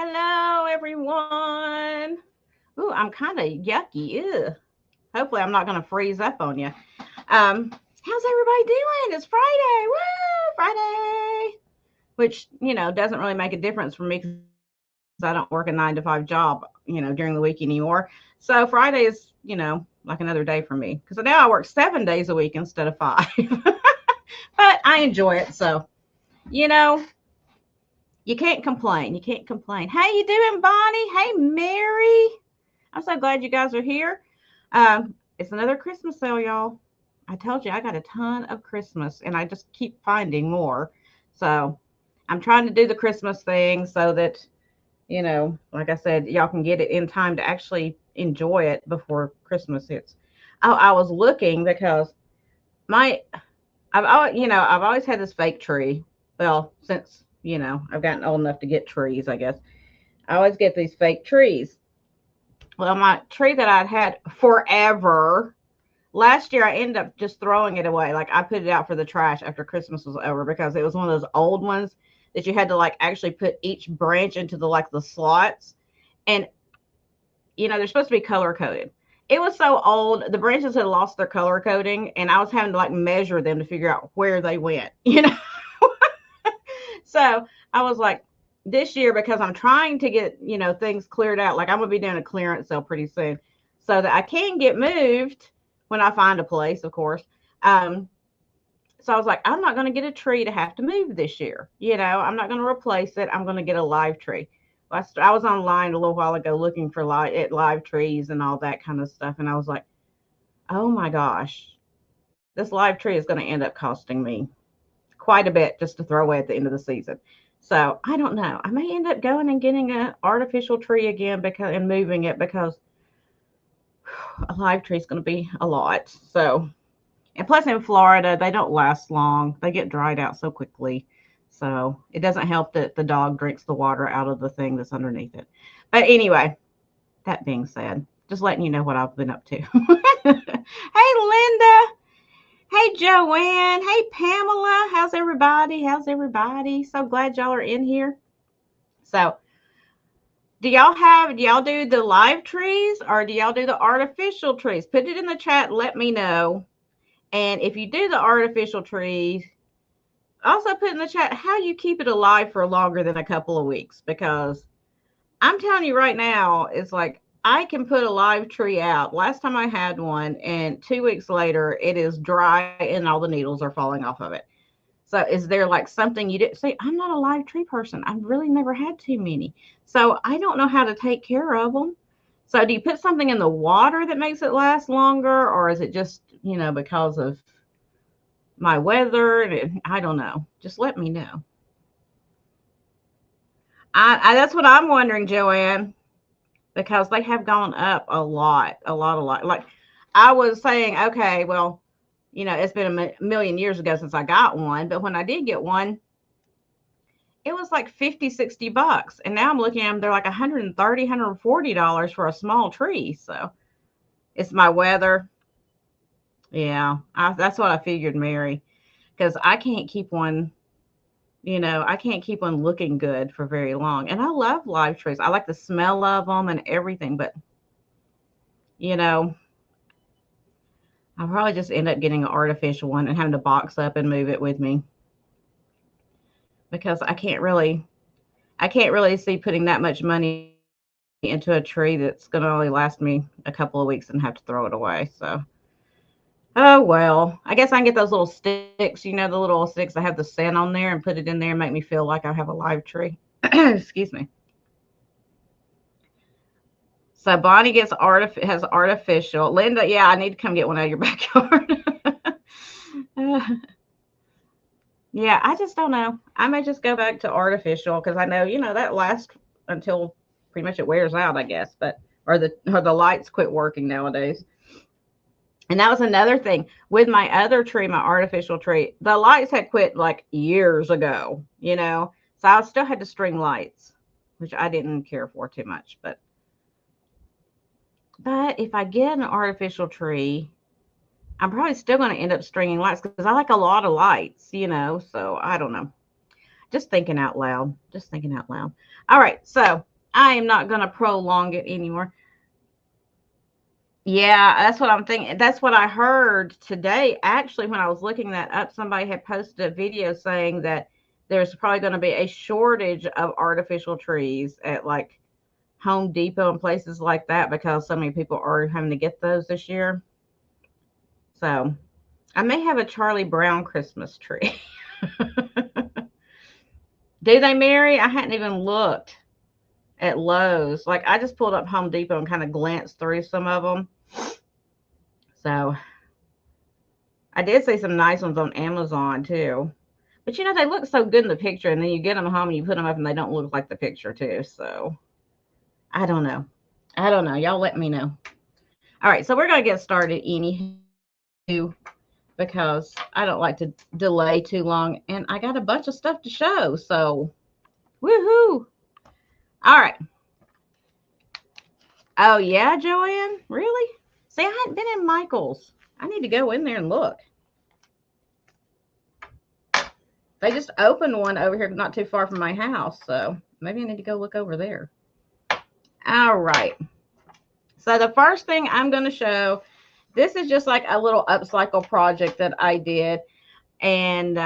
Hello, everyone. Ooh, I'm kind of yucky. Ew. Hopefully, I'm not going to freeze up on you. How's everybody doing? It's Friday. Woo, Friday. Which, doesn't really make a difference for me because I don't work a 9 to 5 job, during the week anymore. So Friday is, like another day for me because now I work 7 days a week instead of five. But I enjoy it. So, you know, you can't complain. You can't complain. How you doing, Bonnie? Hey, Mary. I'm so glad you guys are here. It's another Christmas sale, y'all. I told you I got a ton of Christmas, and I just keep finding more. So I'm trying to do the Christmas thing so that like I said, y'all can get it in time to actually enjoy it before Christmas hits. I was looking because my I've always had this fake tree. Well, since I've gotten old enough to get trees, I guess I always get these fake trees. Well, my tree that I'd had forever, last year I ended up just throwing it away. Like I put it out for the trash after Christmas was over because it was one of those old ones that you had to like actually put each branch into the slots. And they're supposed to be color coded. It was so old, the branches had lost their color coding, and I was having to like measure them to figure out where they went. So I was like, this year, because I'm trying to get, things cleared out, like I'm going to be doing a clearance sale pretty soon so that I can get moved when I find a place, of course. Um, so I was like, I'm not going to get a tree to have to move this year. I'm not going to replace it. I'm going to get a live tree. Well, I was online a little while ago looking for live trees and all that kind of stuff. And I was like, oh my gosh, this live tree is going to end up costing me quite a bit just to throw away at the end of the season. So I don't know. I may end up going and getting an artificial tree again and moving it because a live tree is going to be a lot. So, and plus in Florida, they don't last long. They get dried out so quickly. So it doesn't help that the dog drinks the water out of the thing that's underneath it. But anyway, that being said, just letting you know what I've been up to. Hey, Linda. Hey, Joanne. Hey, Pamela. How's everybody? How's everybody? So glad y'all are in here. So, do y'all do the live trees or do y'all do the artificial trees? Put it in the chat. Let me know. And if you do the artificial trees, also put in the chat how you keep it alive for longer than a couple of weeks because I'm telling you right now, it's like I can put a live tree out. Last time I had one, and 2 weeks later, it is dry and all the needles are falling off of it. So, is there like something you did? See, I'm not a live tree person. I've really never had too many. So, I don't know how to take care of them. So, do you put something in the water that makes it last longer, or is it just, because of my weather? I don't know. Just let me know. That's what I'm wondering, Joanne, because they have gone up a lot, a lot, a lot. Like I was saying, okay, well, it's been a million years ago since I got one, but when I did get one, it was like 50, $60. And now I'm looking at them, they're like 130, $140 for a small tree. So it's my weather. Yeah, that's what I figured, Mary, because I can't keep one. I can't keep one looking good for very long. And I love live trees. I like the smell of them and everything, but you know, I'll probably just end up getting an artificial one and having to box up and move it with me because I can't really see putting that much money into a tree that's going to only last me a couple of weeks and have to throw it away. So, oh well, I guess I can get those little sticks, the little sticks that have the scent on there, and put it in there and make me feel like I have a live tree. Excuse me. So Bonnie has artificial. Linda, yeah, I need to come get one out of your backyard. uh, yeah, I just don't know. I may just go back to artificial because I know that lasts until pretty much it wears out, I guess. But or the lights quit working nowadays. And that was another thing with my other tree, my artificial tree. The lights had quit like years ago. So I still had to string lights, which I didn't care for too much. But if I get an artificial tree, I'm probably still going to end up stringing lights because I like a lot of lights. So I don't know. Just thinking out loud. Just thinking out loud. All right. So I am not going to prolong it anymore. Yeah, that's what I'm thinking. That's what I heard today. Actually, when I was looking that up, somebody had posted a video saying that there's probably going to be a shortage of artificial trees at like Home Depot and places like that because so many people are having to get those this year. So I may have a Charlie Brown Christmas tree. Do they, Mary? I hadn't even looked at Lowe's. Like I just pulled up Home Depot and kind of glanced through some of them. So I did see some nice ones on Amazon too. But you know, they look so good in the picture, and then you get them home and you put them up and they don't look like the picture too. So I don't know. I don't know. Y'all let me know. All right, so we're going to get started anywho because I don't like to delay too long, and I got a bunch of stuff to show. So woohoo. All right. Oh, yeah, Joanne? Really? See, I hadn't been in Michael's. I need to go in there and look. They just opened one over here not too far from my house, so maybe I need to go look over there. All right. So the first thing I'm going to show, this is just like a little upcycle project that I did. And,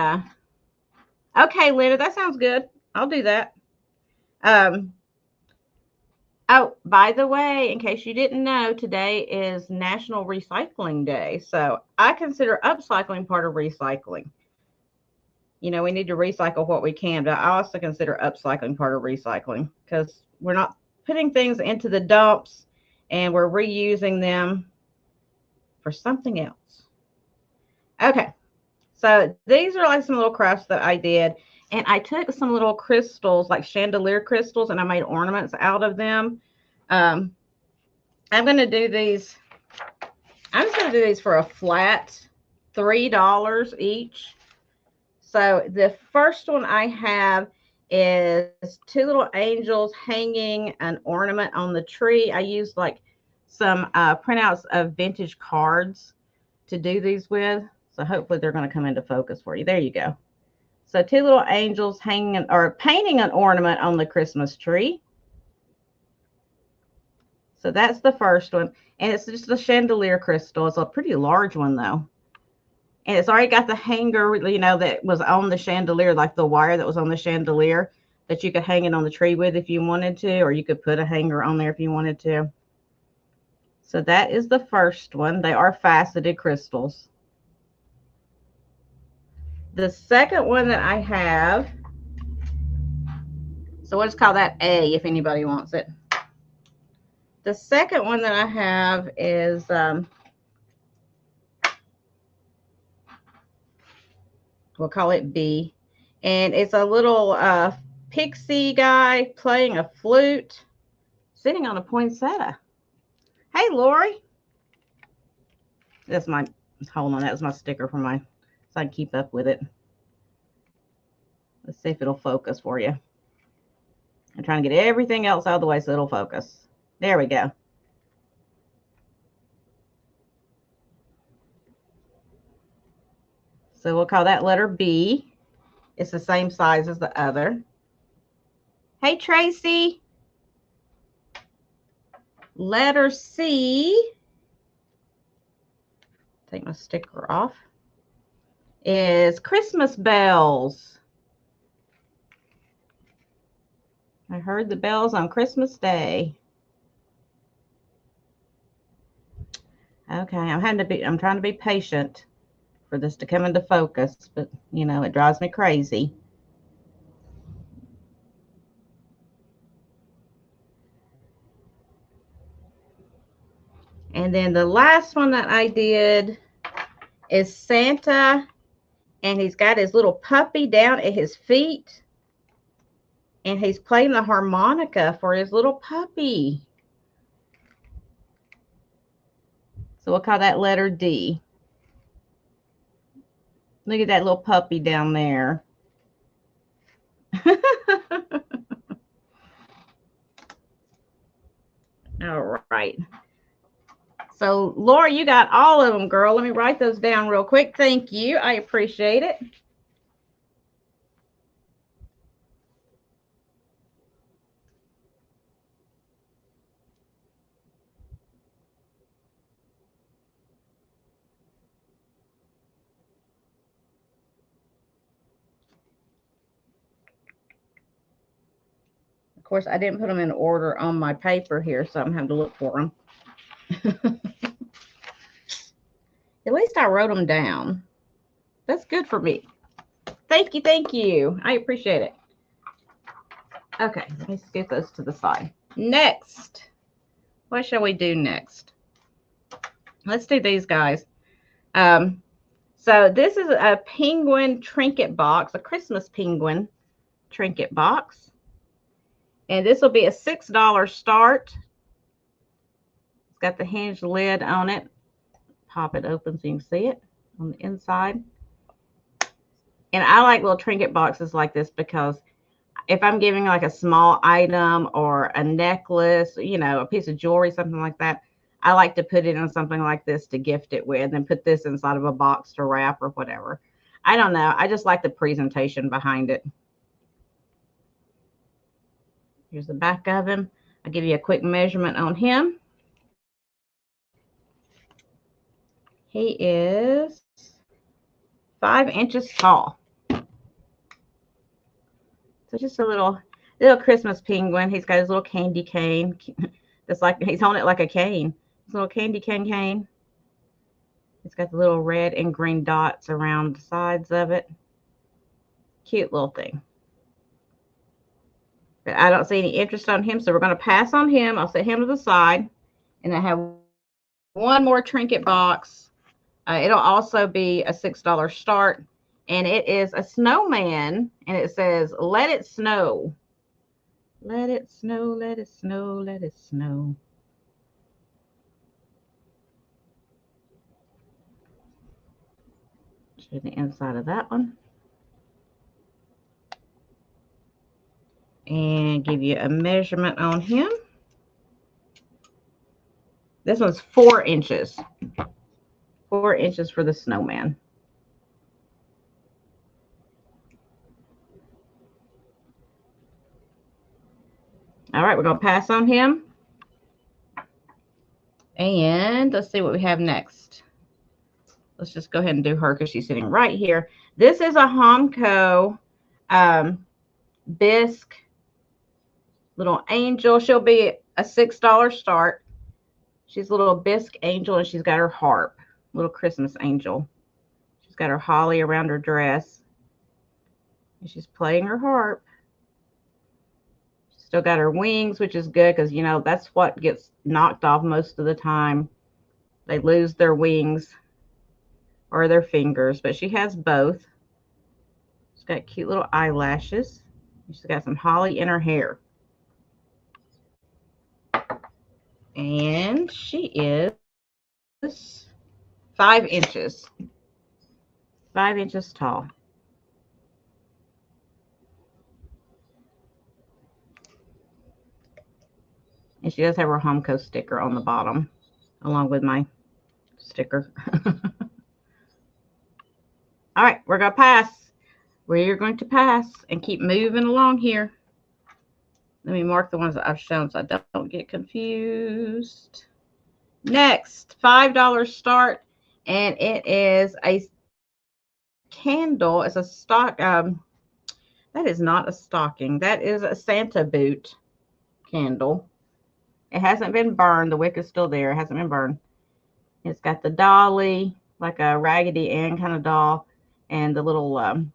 okay, Linda, that sounds good. I'll do that. Oh, by the way, in case you didn't know, today is National Recycling Day. So I consider upcycling part of recycling. You know, we need to recycle what we can, but I also consider upcycling part of recycling because we're not putting things into the dumps and we're reusing them for something else. Okay, so these are like some little crafts that I did. And I took some little crystals, like chandelier crystals, and I made ornaments out of them. I'm going to do these. I'm just going to do these for a flat $3 each. So the first one I have is two little angels hanging an ornament on the tree. I used like some printouts of vintage cards to do these with. So hopefully they're going to come into focus for you. There you go. So two little angels hanging or painting an ornament on the Christmas tree. So that's the first one. And it's just a chandelier crystal. It's a pretty large one though. And it's already got the hanger, you know, that was on the chandelier, like the wire that was on the chandelier that you could hang it on the tree with if you wanted to, or you could put a hanger on there if you wanted to. So that is the first one. They are faceted crystals. The second one that I have, so we'll just call that A if anybody wants it. The second one that I have is we'll call it B. And it's a little pixie guy playing a flute, sitting on a poinsettia. Hey, Lori. That's my, hold on, that was my sticker for my, so I can keep up with it. Let's see if it'll focus for you. I'm trying to get everything else out of the way so it'll focus. There we go. So we'll call that letter B. It's the same size as the other. Hey, Tracy. Letter C. Take my sticker off. Is Christmas bells. I heard the bells on Christmas Day. Okay, I'm trying to be patient for this to come into focus, but you know, it drives me crazy. And then the last one that I did is Santa, and he's got his little puppy down at his feet, and he's playing the harmonica for his little puppy. So we'll call that letter D. Look at that little puppy down there. All right. So, Laura, you got all of them, girl. Let me write those down real quick. Thank you. I appreciate it. Of course, I didn't put them in order on my paper here, so I'm having to look for them. At least I wrote them down. That's good for me. Thank you, thank you. I appreciate it. Okay, let me scoot those to the side. Next, what shall we do next? Let's do these guys. So this is a penguin trinket box, a Christmas penguin trinket box. And this will be a $6 start. It's got the hinged lid on it. Pop it open so you can see it on the inside. And I like little trinket boxes like this because if I'm giving like a small item or a necklace, you know, a piece of jewelry, something like that, I like to put it in something like this to gift it with and put this inside of a box to wrap or whatever. I don't know. I just like the presentation behind it. Here's the back of him. I'll give you a quick measurement on him. He is 5 inches tall. So just a little Christmas penguin. He's got his little candy cane. That's like he's holding it like a cane. His little candy cane. It's got the little red and green dots around the sides of it. Cute little thing. But I don't see any interest on him, so we're going to pass on him. I'll set him to the side. And I have one more trinket box. It'll also be a $6 start. And it is a snowman. And it says, "Let it snow. Let it snow, let it snow, let it snow." Show the inside of that one. And give you a measurement on him. This one's 4 inches. 4 inches for the snowman. All right, we're going to pass on him. And let's see what we have next. Let's just go ahead and do her because she's sitting right here. This is a Homco bisque little angel. She'll be a $6 start. She's a little bisque angel, and she's got her harp, little Christmas angel. She's got her holly around her dress, and she's playing her harp. She's still got her wings, which is good because, you know, that's what gets knocked off most of the time. They lose their wings or their fingers, but she has both. She's got cute little eyelashes. She's got some holly in her hair. And she is 5 inches. 5 inches tall. And she does have her Homco sticker on the bottom, along with my sticker. All right, we're going to pass. We're going to pass and keep moving along here. Let me mark the ones that I've shown so I don't get confused. Next, $5 start, and it is a candle. It's a stock. That is not a stocking. That is a Santa boot candle. It hasn't been burned. The wick is still there. It hasn't been burned. It's got the dolly, like a Raggedy Ann kind of doll, and the little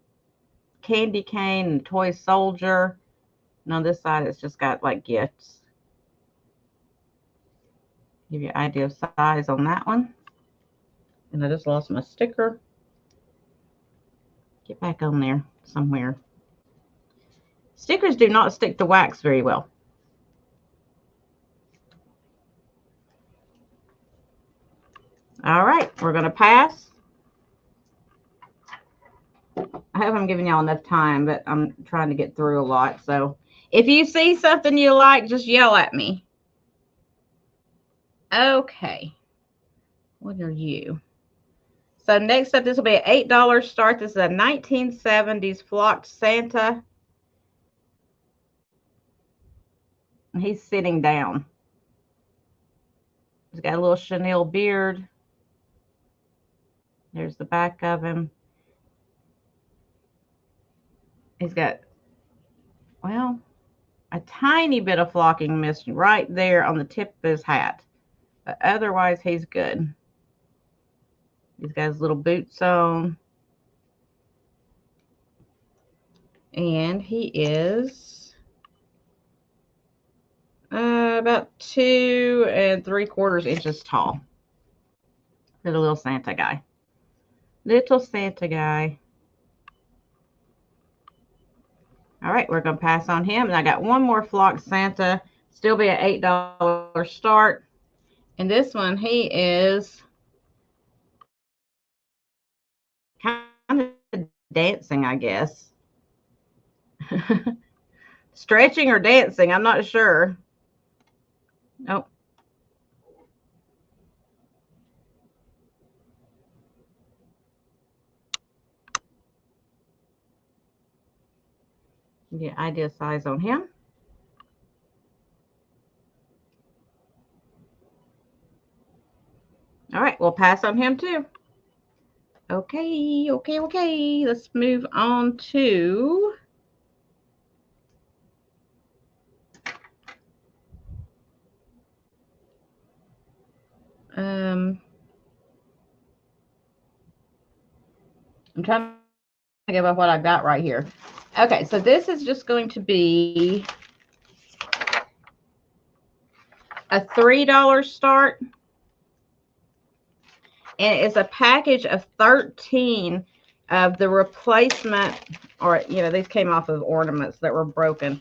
candy cane and toy soldier. And on this side, it's just got like gifts. Give you an idea of size on that one. And I just lost my sticker. Get back on there somewhere. Stickers do not stick to wax very well. All right, we're going to pass. I hope I'm giving y'all enough time, but I'm trying to get through a lot. So if you see something you like, just yell at me. Okay. What are you? So next up, this will be an $8 start. This is a 1970s flocked Santa. And he's sitting down. He's got a little Chanel beard. There's the back of him. He's got, well, a tiny bit of flocking missed right there on the tip of his hat. But otherwise, he's good. He's got his little boots on. And he is about 2 3/4 inches tall. For the little Santa guy. Little Santa guy. All right, we're going to pass on him. And I got one more flock Santa. Still be an $8 start. And this one, he is kind of dancing, I guess. Stretching or dancing, I'm not sure. Oh. Get idea size on him. All right, we'll pass on him too. Okay. Let's move on to I'm trying to give up what I've got right here. Okay, so this is just going to be a $3 start. And it's a package of 13 of the replacement, or, you know, these came off of ornaments that were broken.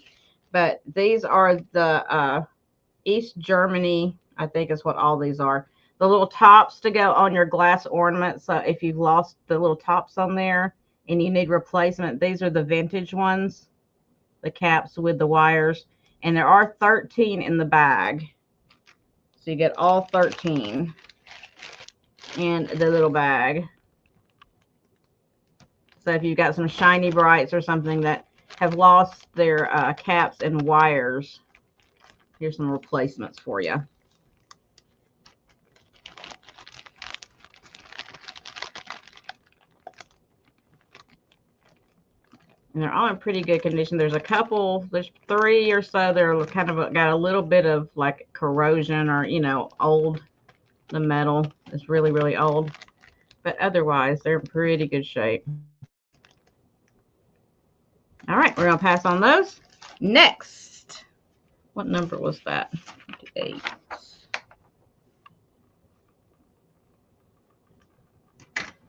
But these are the East Germany, I think is what all these are. The little tops to go on your glass ornaments. So if you've lost the little tops on there and you need replacement, these are the vintage ones. The caps with the wires. And there are 13 in the bag. So you get all 13 in the little bag. So if you've got some shiny brights or something that have lost their caps and wires, here's some replacements for you. And they're all in pretty good condition. There's a couple, there's 3 or so that are kind of got a little bit of like corrosion or, you know, old. The metal is really, really old. But otherwise, they're in pretty good shape. All right, we're going to pass on those. Next, what number was that? 8.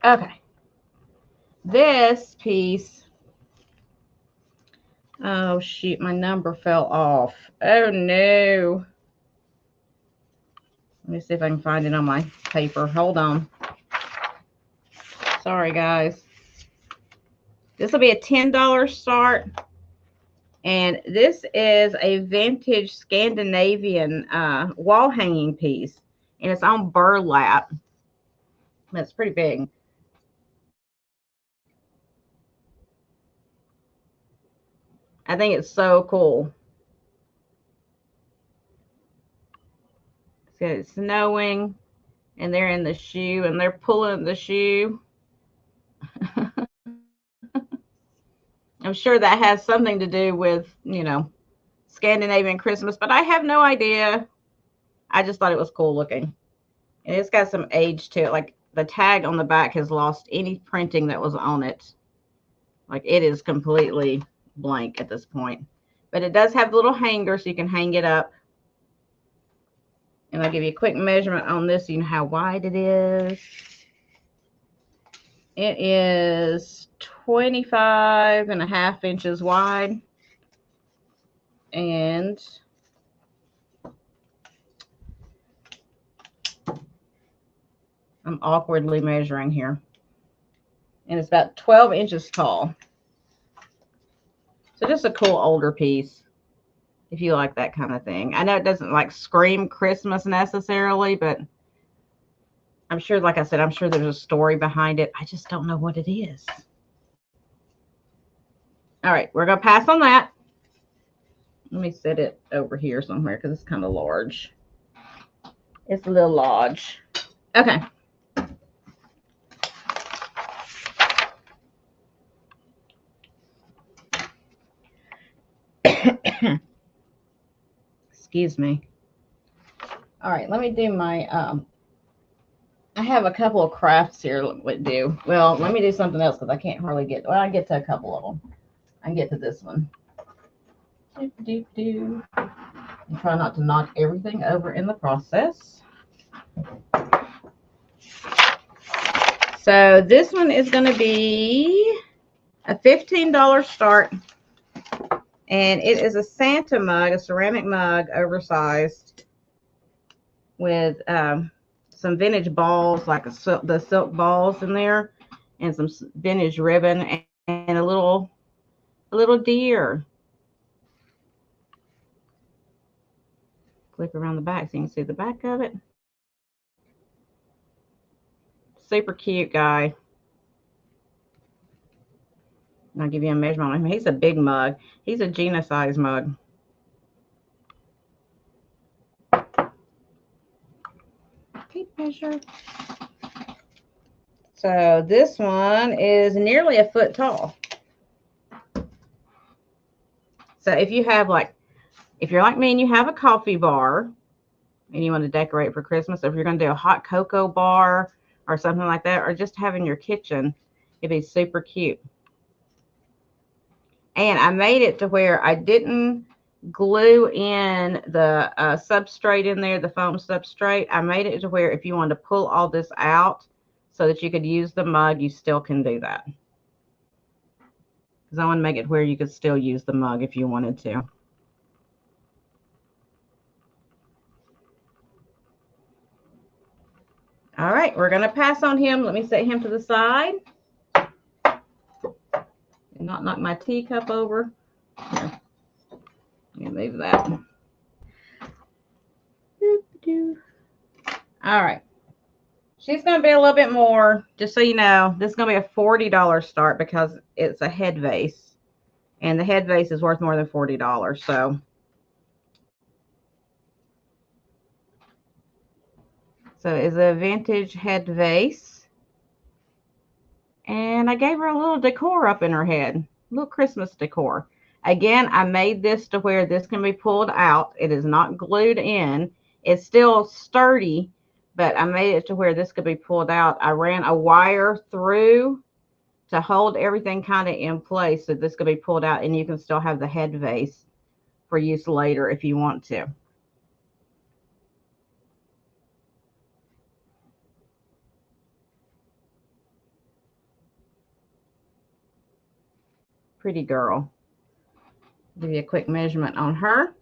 Okay. This piece, oh shoot, my number fell off. Oh no. Let me see if I can find it on my paper. Hold on. Sorry, guys. This will be a $10 start. And this is a vintage Scandinavian wall hanging piece. And it's on burlap. That's pretty big. I think it's so cool. So it's snowing and they're in the shoe and they're pulling the shoe. I'm sure that has something to do with, you know, Scandinavian Christmas, but I have no idea. I just thought it was cool looking. And it's got some age to it. Like the tag on the back has lost any printing that was on it. Like it is completely blank at this point. But it does have a little hanger so you can hang it up. And I'll give you a quick measurement on this so you know how wide it is. It is 25.5 inches wide. And I'm awkwardly measuring here. And it's about 12 inches tall. So just a cool older piece if you like that kind of thing. I know it doesn't like scream Christmas necessarily, but I'm sure, like I said, I'm sure there's a story behind it. I just don't know what it is. All right, we're going to pass on that. Let me set it over here somewhere because it's kind of large. It's a little large. Okay. Excuse me. All right, let me do my, I have a couple of crafts here. Well, let me do something else because I can't hardly get, well, I get to a couple of them. I can get to this one. And try not to knock everything over in the process. So this one is going to be a $15 start. And it is a Santa mug, a ceramic mug, oversized, with some vintage balls, like the silk balls in there, and some vintage ribbon, and a little deer. Flip around the back so you can see the back of it. Super cute guy. And I'll give you a measurement on him. He's a big mug. He's a Gina size mug. Tape measure. So this one is nearly a foot tall. So if you have if you're like me and you have a coffee bar and you want to decorate for Christmas, or if you're going to do a hot cocoa bar or something like that, or just have in your kitchen, it'd be super cute. And I made it to where I didn't glue in the substrate in there, the foam substrate. I made it to where if you wanted to pull all this out so that you could use the mug, you still can do that. Because I want to make it where you could still use the mug if you wanted to. All right, we're going to pass on him. Let me set him to the side. And not knock my teacup over. Here. Let me move that. All right. She's going to be a little bit more, just so you know, this is going to be a $40 start because it's a head vase. And the head vase is worth more than $40. So it's a vintage head vase. And I gave her a little decor up in her head, a little Christmas decor. Again, I made this to where this can be pulled out. It is not glued in. It's still sturdy, but I made it to where this could be pulled out. I ran a wire through to hold everything kind of in place so this could be pulled out, and you can still have the head vase for use later if you want to. Pretty girl. Give you a quick measurement on her.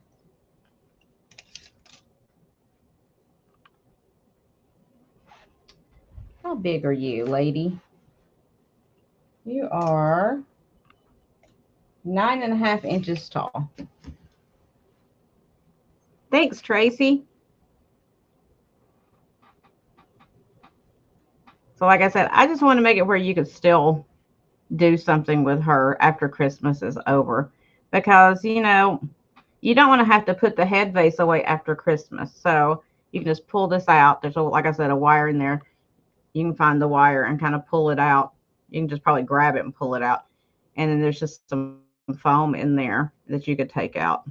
How big are you, lady? You are 9.5 inches tall. Thanks, Tracy. So like I said, I just want to make it where you could still do something with her after Christmas is over, because, you know, you don't want to have to put the head vase away after Christmas. So you can just pull this out. There's, like I said, a wire in there. You can find the wire and kind of pull it out. You can just probably grab it and pull it out. And then there's just some foam in there that you could take out.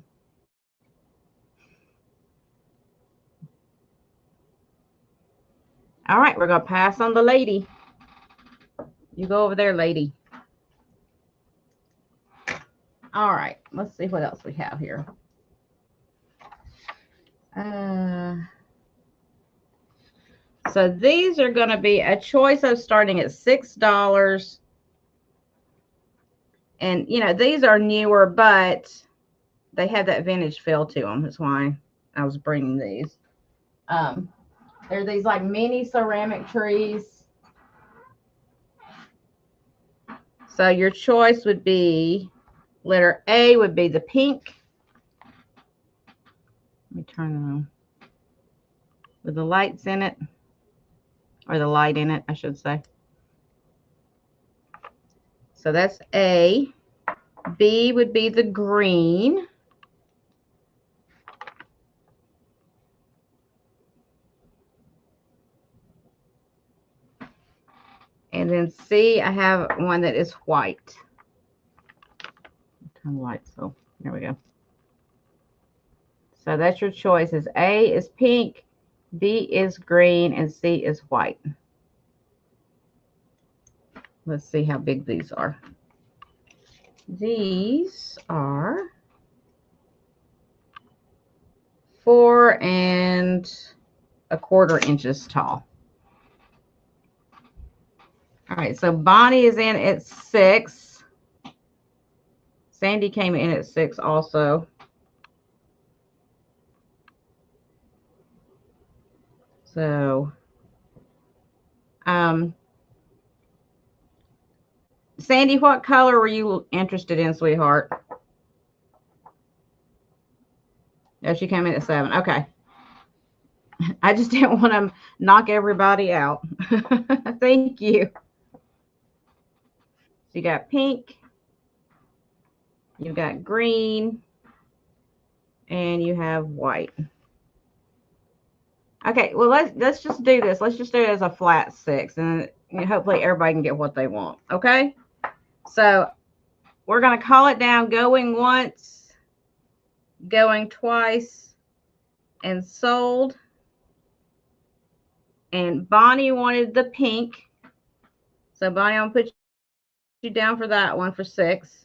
All right, we're going to pass on the lady. You go over there, lady. All right, let's see what else we have here. So these are going to be a choice of starting at $6. And, you know, these are newer, but they have that vintage feel to them. That's why I was bringing these. They're these like mini ceramic trees. So your choice would be, letter A would be the pink. Let me turn them with the lights in it, or the light in it, I should say. So that's A. B would be the green. And then C, I have one that is white. Turn the light, so there we go. So that's your choices. A is pink, B is green, and C is white. Let's see how big these are. These are 4 1/4 inches tall. All right, so Bonnie is in at 6. Sandy came in at 6 also. So, Sandy, what color were you interested in, sweetheart? Oh, she came in at 7. Okay. I just didn't want to knock everybody out. Thank you. So you got pink, you've got green, and you have white. Okay, well let's just do this. Let's just do it as a flat 6, and hopefully everybody can get what they want. Okay, so we're gonna call it down. Going once, going twice, and sold. And Bonnie wanted the pink, so Bonnie, I'm gonna put you down for that one for 6.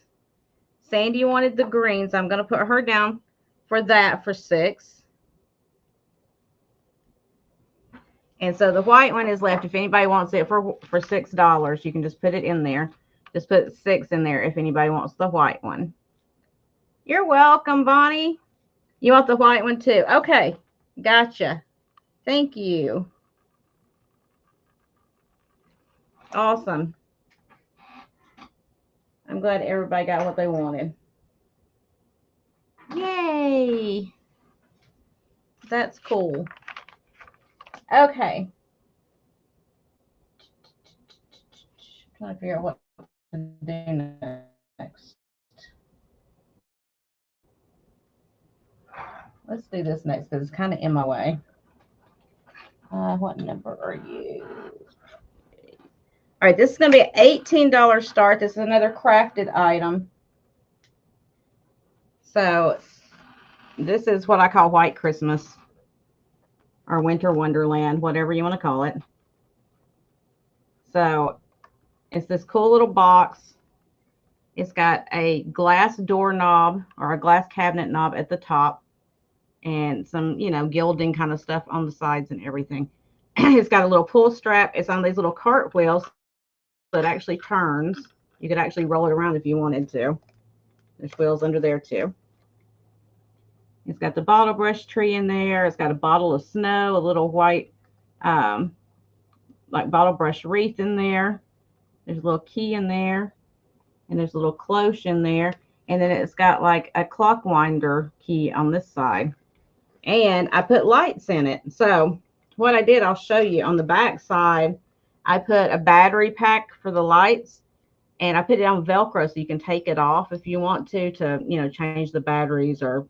Sandy wanted the green, so I'm gonna put her down for that for 6. And so the white one is left. If anybody wants it for $6, you can just put it in there. Just put 6 in there if anybody wants the white one. You're welcome, Bonnie. You want the white one too? Okay, gotcha. Thank you. Awesome. I'm glad everybody got what they wanted. Yay. That's cool. Okay. I'm trying to figure out what to do next. Let's do this next because it's kind of in my way. What number are you? All right, this is going to be an $18 start. This is another crafted item. So this is what I call White Christmas or Winter Wonderland, whatever you want to call it. So it's this cool little box. It's got a glass doorknob or a glass cabinet knob at the top and some, gilding kind of stuff on the sides and everything. It's got a little pull strap. It's on these little cart wheels that actually turns. You could actually roll it around if you wanted to. There's wheels under there too. It's got the bottle brush tree in there. It's got a bottle of snow, a little white like bottle brush wreath in there. There's a little key in there. And there's a little cloche in there. And then it's got like a clock winder key on this side. And I put lights in it. So what I did, I'll show you. On the back side, I put a battery pack for the lights. And I put it on Velcro so you can take it off if you want to change the batteries or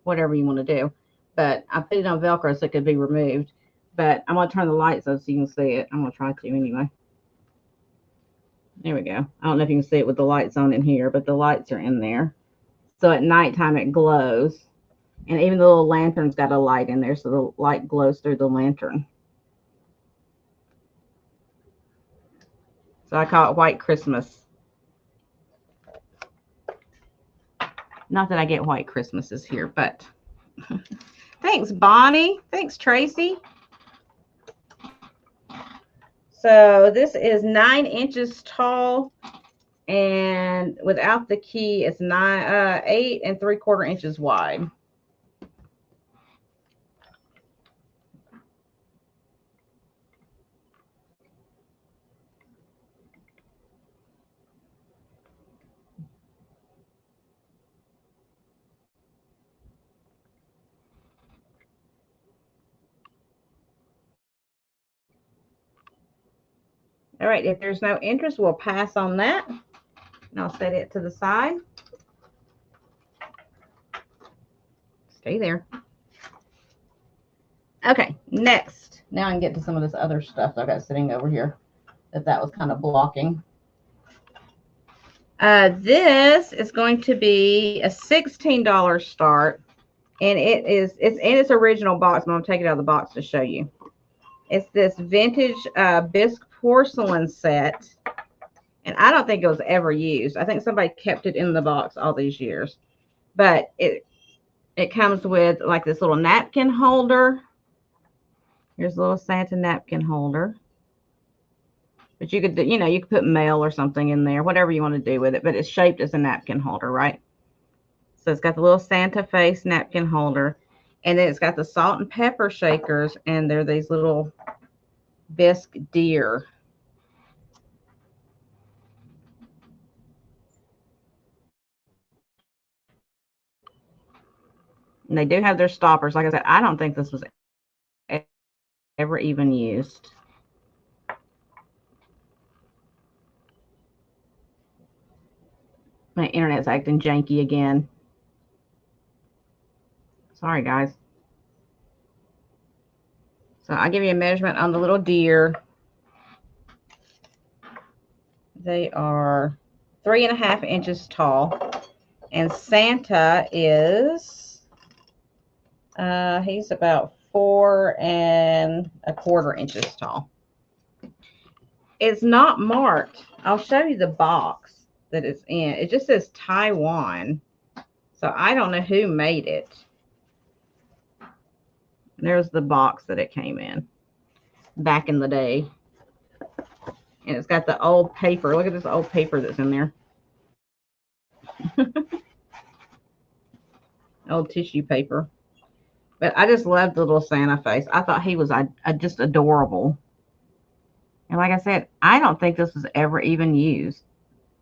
whatever you want to do. But I put it on Velcro so it could be removed. But I'm going to turn the lights on so you can see it. I'm going to try to anyway. There we go. I don't know if you can see it with the lights on in here, but the lights are in there. So at nighttime it glows. And even the little lantern's got a light in there, so the light glows through the lantern. So I call it White Christmas. Not that I get White Christmases here, but thanks, Bonnie. Thanks, Tracy. So this is 9 inches tall, and without the key, it's 8 3/4 inches wide. All right, if there's no interest, we'll pass on that. And I'll set it to the side. Stay there. Okay, next. Now I can get to some of this other stuff that I got sitting over here that was kind of blocking. This is going to be a $16 start. And it's in its original box. I'm going to take it out of the box to show you. It's this vintage bisque porcelain set. And I don't think it was ever used. I think somebody kept it in the box all these years. But it comes with like this little napkin holder. Here's a little Santa napkin holder. But you could, you could put mail or something in there, whatever you want to do with it. But it's shaped as a napkin holder, right? So it's got the little Santa face napkin holder. And then it's got the salt and pepper shakers. And they're these little bisque deer. And they do have their stoppers. Like I said, I don't think this was ever even used. My internet's acting janky again. Sorry, guys. So I'll give you a measurement on the little deer. They are 3.5 inches tall. And Santa is, he's about 4.25 inches tall. It's not marked. I'll show you the box that it's in. It just says Taiwan. So I don't know who made it. There's the box that it came in back in the day. And it's got the old paper. Look at this old paper that's in there. Old tissue paper. But I just loved the little Santa face. I thought he was just adorable. And like I said, I don't think this was ever even used.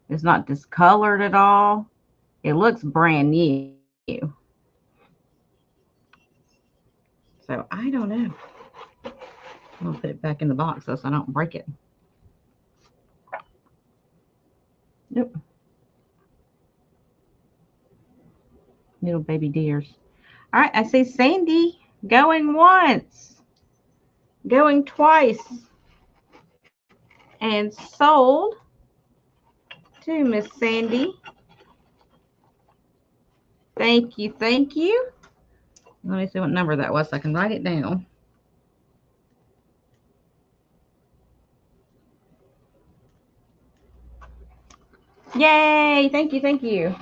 It's not discolored at all. It looks brand new. So I don't know. I'm going to put it back in the box so I don't break it. Nope. Little baby deers. All right, I see Sandy going once, going twice, and sold to Miss Sandy. Thank you, thank you. Let me see what number that was so I can write it down. Yay, thank you, thank you.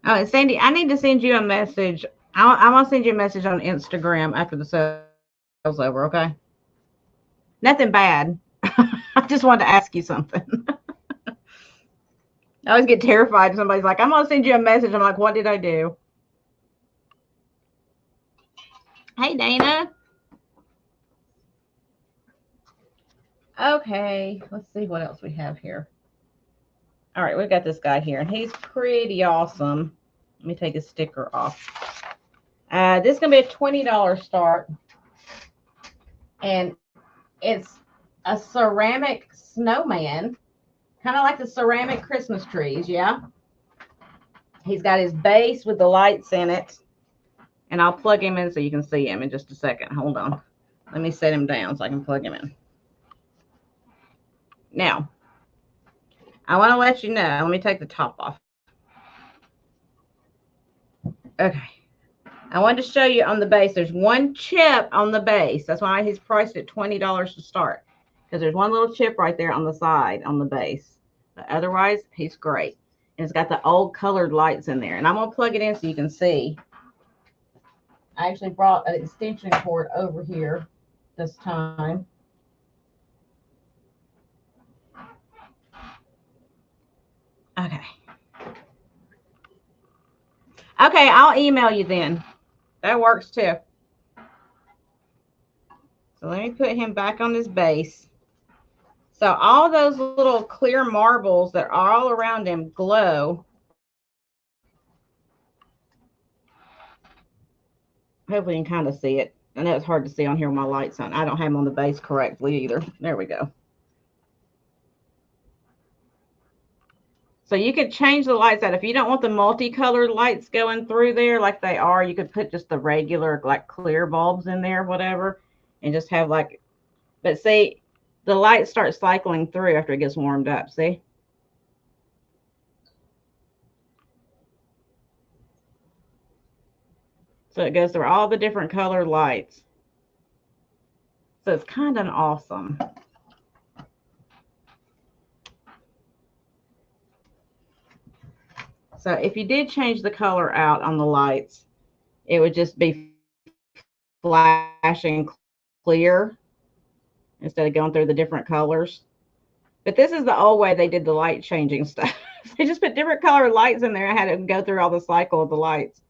Oh, and Sandy, I need to send you a message. I'm going to send you a message on Instagram after the sale's over, okay? Nothing bad. I just wanted to ask you something. I always get terrified if somebody's like, I'm going to send you a message. I'm like, what did I do? Hey, Dana. Okay, let's see what else we have here. All right, we've got this guy here, and he's pretty awesome. Let me take his sticker off. This is going to be a $20 start. And it's a ceramic snowman, kind of like the ceramic Christmas trees, yeah? He's got his base with the lights in it. And I'll plug him in so you can see him in just a second. Hold on. Let me set him down so I can plug him in. Now, I want to let you know. Let me take the top off. Okay. I wanted to show you on the base. There's one chip on the base. That's why he's priced at $20 to start. Because there's one little chip right there on the side on the base. But otherwise, he's great. And it's got the old colored lights in there. And I'm going to plug it in so you can see. I actually brought an extension cord over here this time. Okay. Okay, I'll email you then. That works too. So let me put him back on his base. So all those little clear marbles that are all around him glow. Hopefully you can kind of see it. I know it's hard to see on here with my lights on. I don't have them on the base correctly either. There we go. So you could change the lights out. If you don't want the multicolored lights going through there like they are, you could put just the regular like clear bulbs in there, whatever, and just have like, but see, the lights start cycling through after it gets warmed up, see? So it goes through all the different color lights. So it's kind of awesome. So if you did change the color out on the lights, it would just be flashing clear instead of going through the different colors. But this is the old way they did the light changing stuff. They just put different colored lights in there. I had to go through all the cycle of the lights.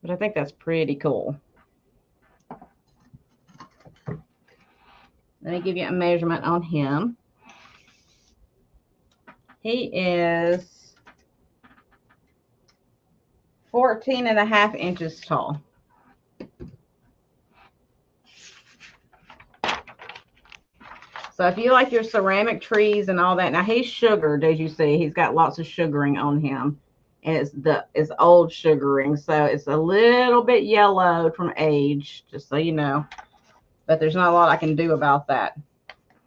But I think that's pretty cool. Let me give you a measurement on him. He is 14.5 inches tall. So if you like your ceramic trees and all that, now he's sugared, as you see, he's got lots of sugaring on him. And it's old sugaring, so it's a little bit yellowed from age, just so you know. But there's not a lot I can do about that.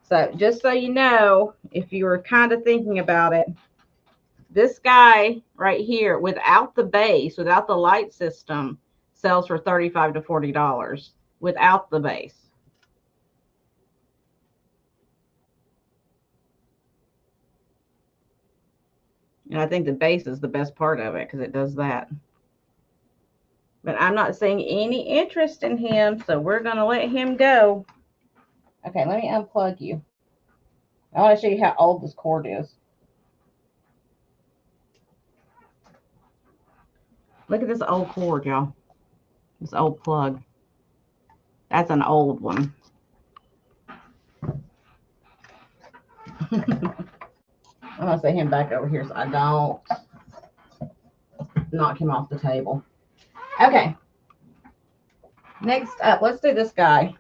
So just so you know, if you were kind of thinking about it, this guy right here, without the base, without the light system, sells for $35 to $40 without the base. And I think the base is the best part of it because it does that. But I'm not seeing any interest in him, so we're going to let him go. Okay, let me unplug you. I want to show you how old this cord is. Look at this old cord, y'all. This old plug. That's an old one. I'm going to set him back over here so I don't knock him off the table. Okay. Next up, let's do this guy.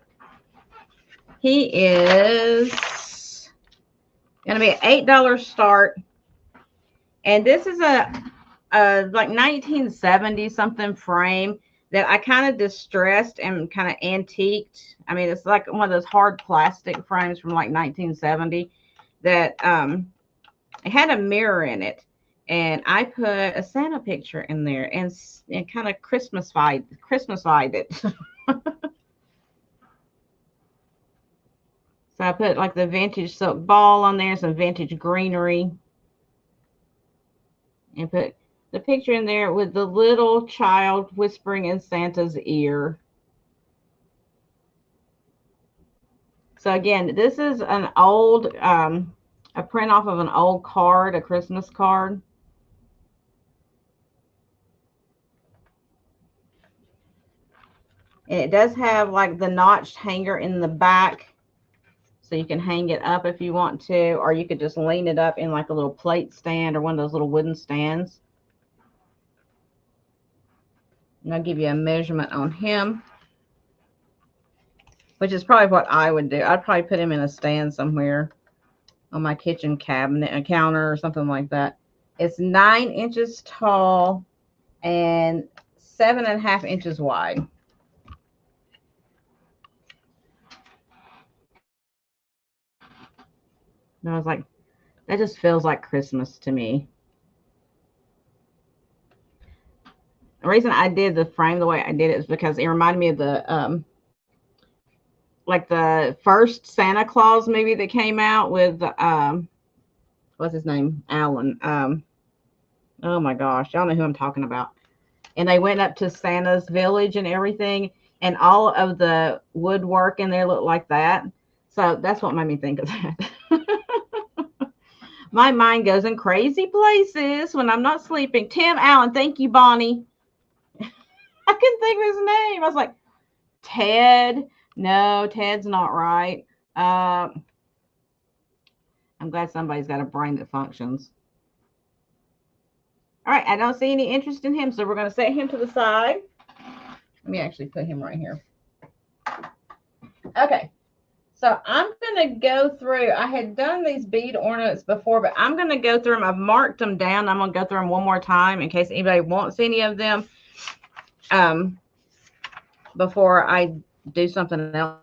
He is going to be an $8 start. And this is a like 1970 something frame that I kind of distressed and kind of antiqued. I mean, it's like one of those hard plastic frames from like 1970 that it had a mirror in it. And I put a Santa picture in there and kind of Christmasified it. So I put like the vintage silk ball on there, some vintage greenery, and put the picture in there with the little child whispering in Santa's ear. So again, this is an old, a print off of an old card, a Christmas card. And it does have like the notched hanger in the back. So you can hang it up if you want to, or you could just lean it up in like a little plate stand or one of those little wooden stands. And I'll give you a measurement on him, which is probably what I would do. I'd probably put him in a stand somewhere on my kitchen cabinet, a counter or something like that. It's 9 inches tall and 7.5 inches wide. And I was like, that just feels like Christmas to me. The reason I did the frame the way I did it is because it reminded me of the like the first Santa Claus movie that came out with what's his name? Alan. Oh my gosh, y'all know who I'm talking about. And they went up to Santa's village and everything, and all of the woodwork in there looked like that. So that's what made me think of that. My mind goes in crazy places when I'm not sleeping. Tim Allen, thank you, Bonnie. I couldn't think of his name. I was like, Ted. No, Ted's not right. I'm glad somebody's got a brain that functions. All right, I don't see any interest in him, so we're going to set him to the side. Let me actually put him right here. Okay, so I'm going to go through. I had done these bead ornaments before, but I'm going to go through them. I've marked them down. I'm going to go through them one more time in case anybody wants any of them before I do something else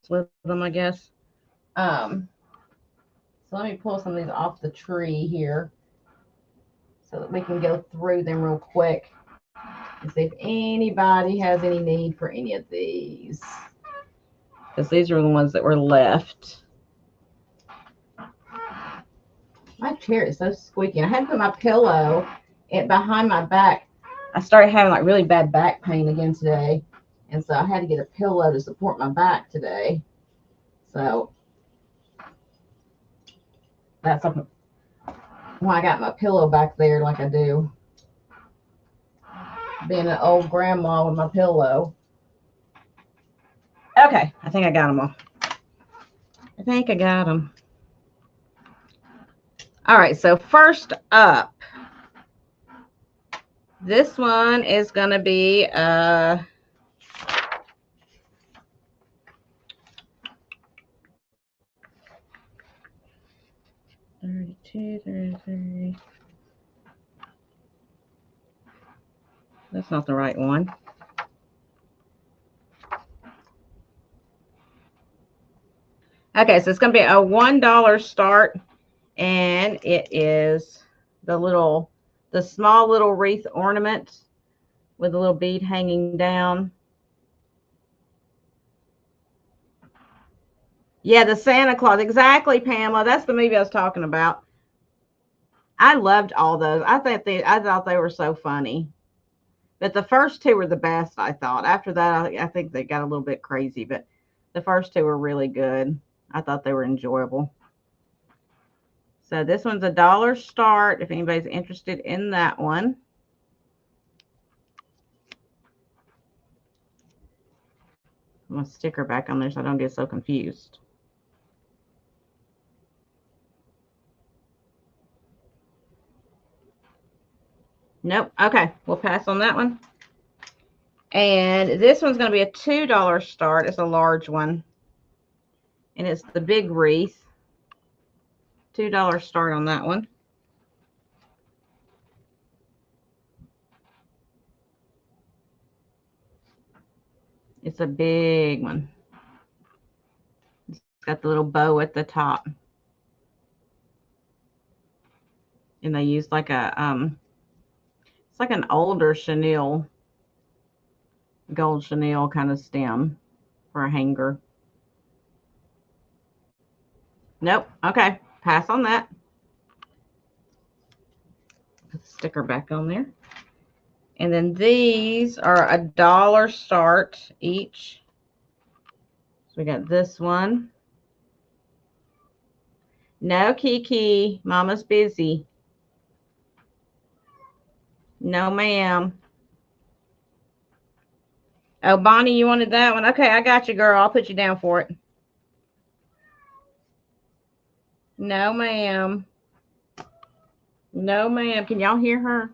with them, I guess. So let me pull some of these off the tree here. so that we can go through them real quick and see if anybody has any need for any of these. Because these are the ones that were left. My chair is so squeaky. I had to put my pillow behind my back. I started having like really bad back pain again today. And so I had to get a pillow to support my back today. So that's why I got my pillow back there like I do. Being an old grandma with my pillow. Okay, I think I got them all. I think I got them. All right, so first up, this one is going to be 32, 33. That's not the right one. Okay, so it's going to be a $1 start, and it is the small little wreath ornament with a little bead hanging down. Yeah, the Santa Claus. Exactly, Pamela. That's the movie I was talking about. I loved all those. I thought they were so funny. But the first two were the best, I thought. After that, I think they got a little bit crazy, but the first two were really good. I thought they were enjoyable. So this one's $1 start if anybody's interested in that one. I'm going to stick her back on there so I don't get so confused. Nope. Okay, we'll pass on that one. And this one's going to be a $2 start. It's a large one. And it's the big wreath. $2 start on that one. It's a big one. It's got the little bow at the top. And they use like a it's like an older chenille, gold chenille kind of stem for a hanger. Nope. Okay, pass on that. Put the sticker back on there. And then these are $1 start each. So we got this one. No, Kiki, Mama's busy. No, ma'am. Oh, Bonnie, you wanted that one? Okay, I got you, girl. I'll put you down for it. No, ma'am. No, ma'am. Can y'all hear her?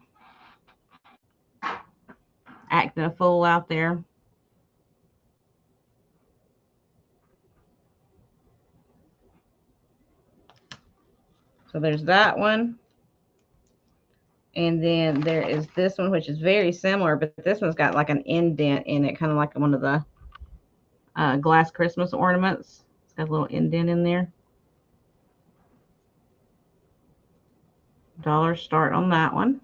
Acting a fool out there. So there's that one. And then there is this one, which is very similar, but this one's got like an indent in it, kind of like one of the glass Christmas ornaments. It's got a little indent in there. $1 start on that one.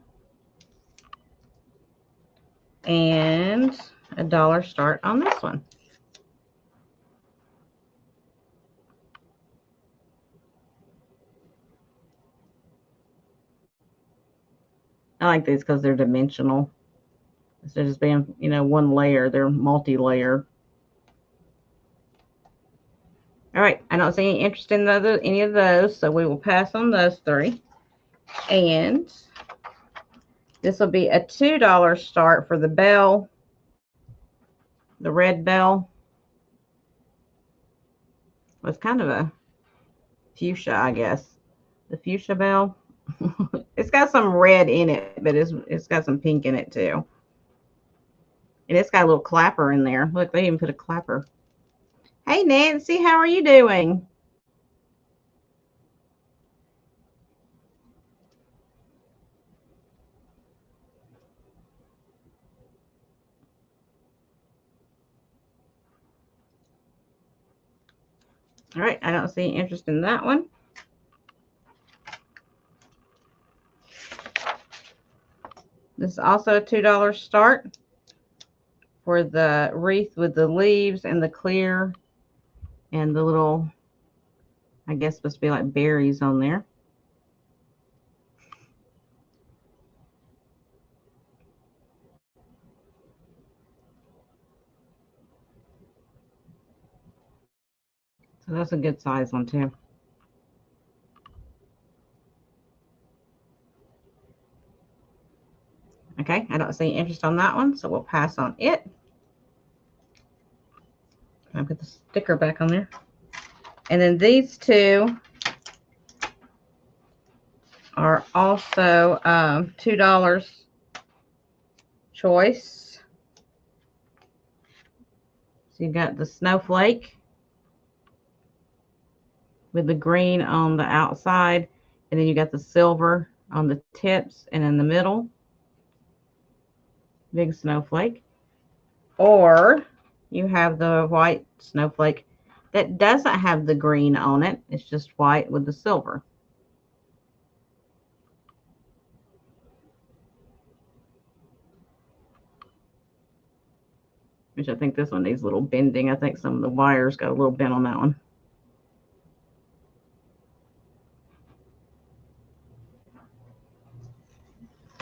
And $1 start on this one. I like these because they're dimensional. Instead of just being, one layer, they're multi-layer. All right, I don't see any interest in any of those, so we will pass on those three. And this will be a $2 start for the bell, the red bell. Well, it's kind of a fuchsia, I guess. The fuchsia bell. It's got some red in it, but it's got some pink in it too. And it's got a little clapper in there. Look, they even put a clapper. Hey, Nancy, how are you doing? All right, I don't see any interest in that one. This is also a $2 start for the wreath with the leaves and the clear and the little, I guess supposed to be like berries on there. So that's a good size one too. Okay, I don't see interest on that one, so we'll pass on it. I'll put the sticker back on there. And then these two are also $2 choice. So you've got the snowflake with the green on the outside, and then you got the silver on the tips and in the middle. Big snowflake. Or you have the white snowflake that doesn't have the green on it. It's just white with the silver. Which I think this one needs a little bending. I think some of the wires got a little bent on that one.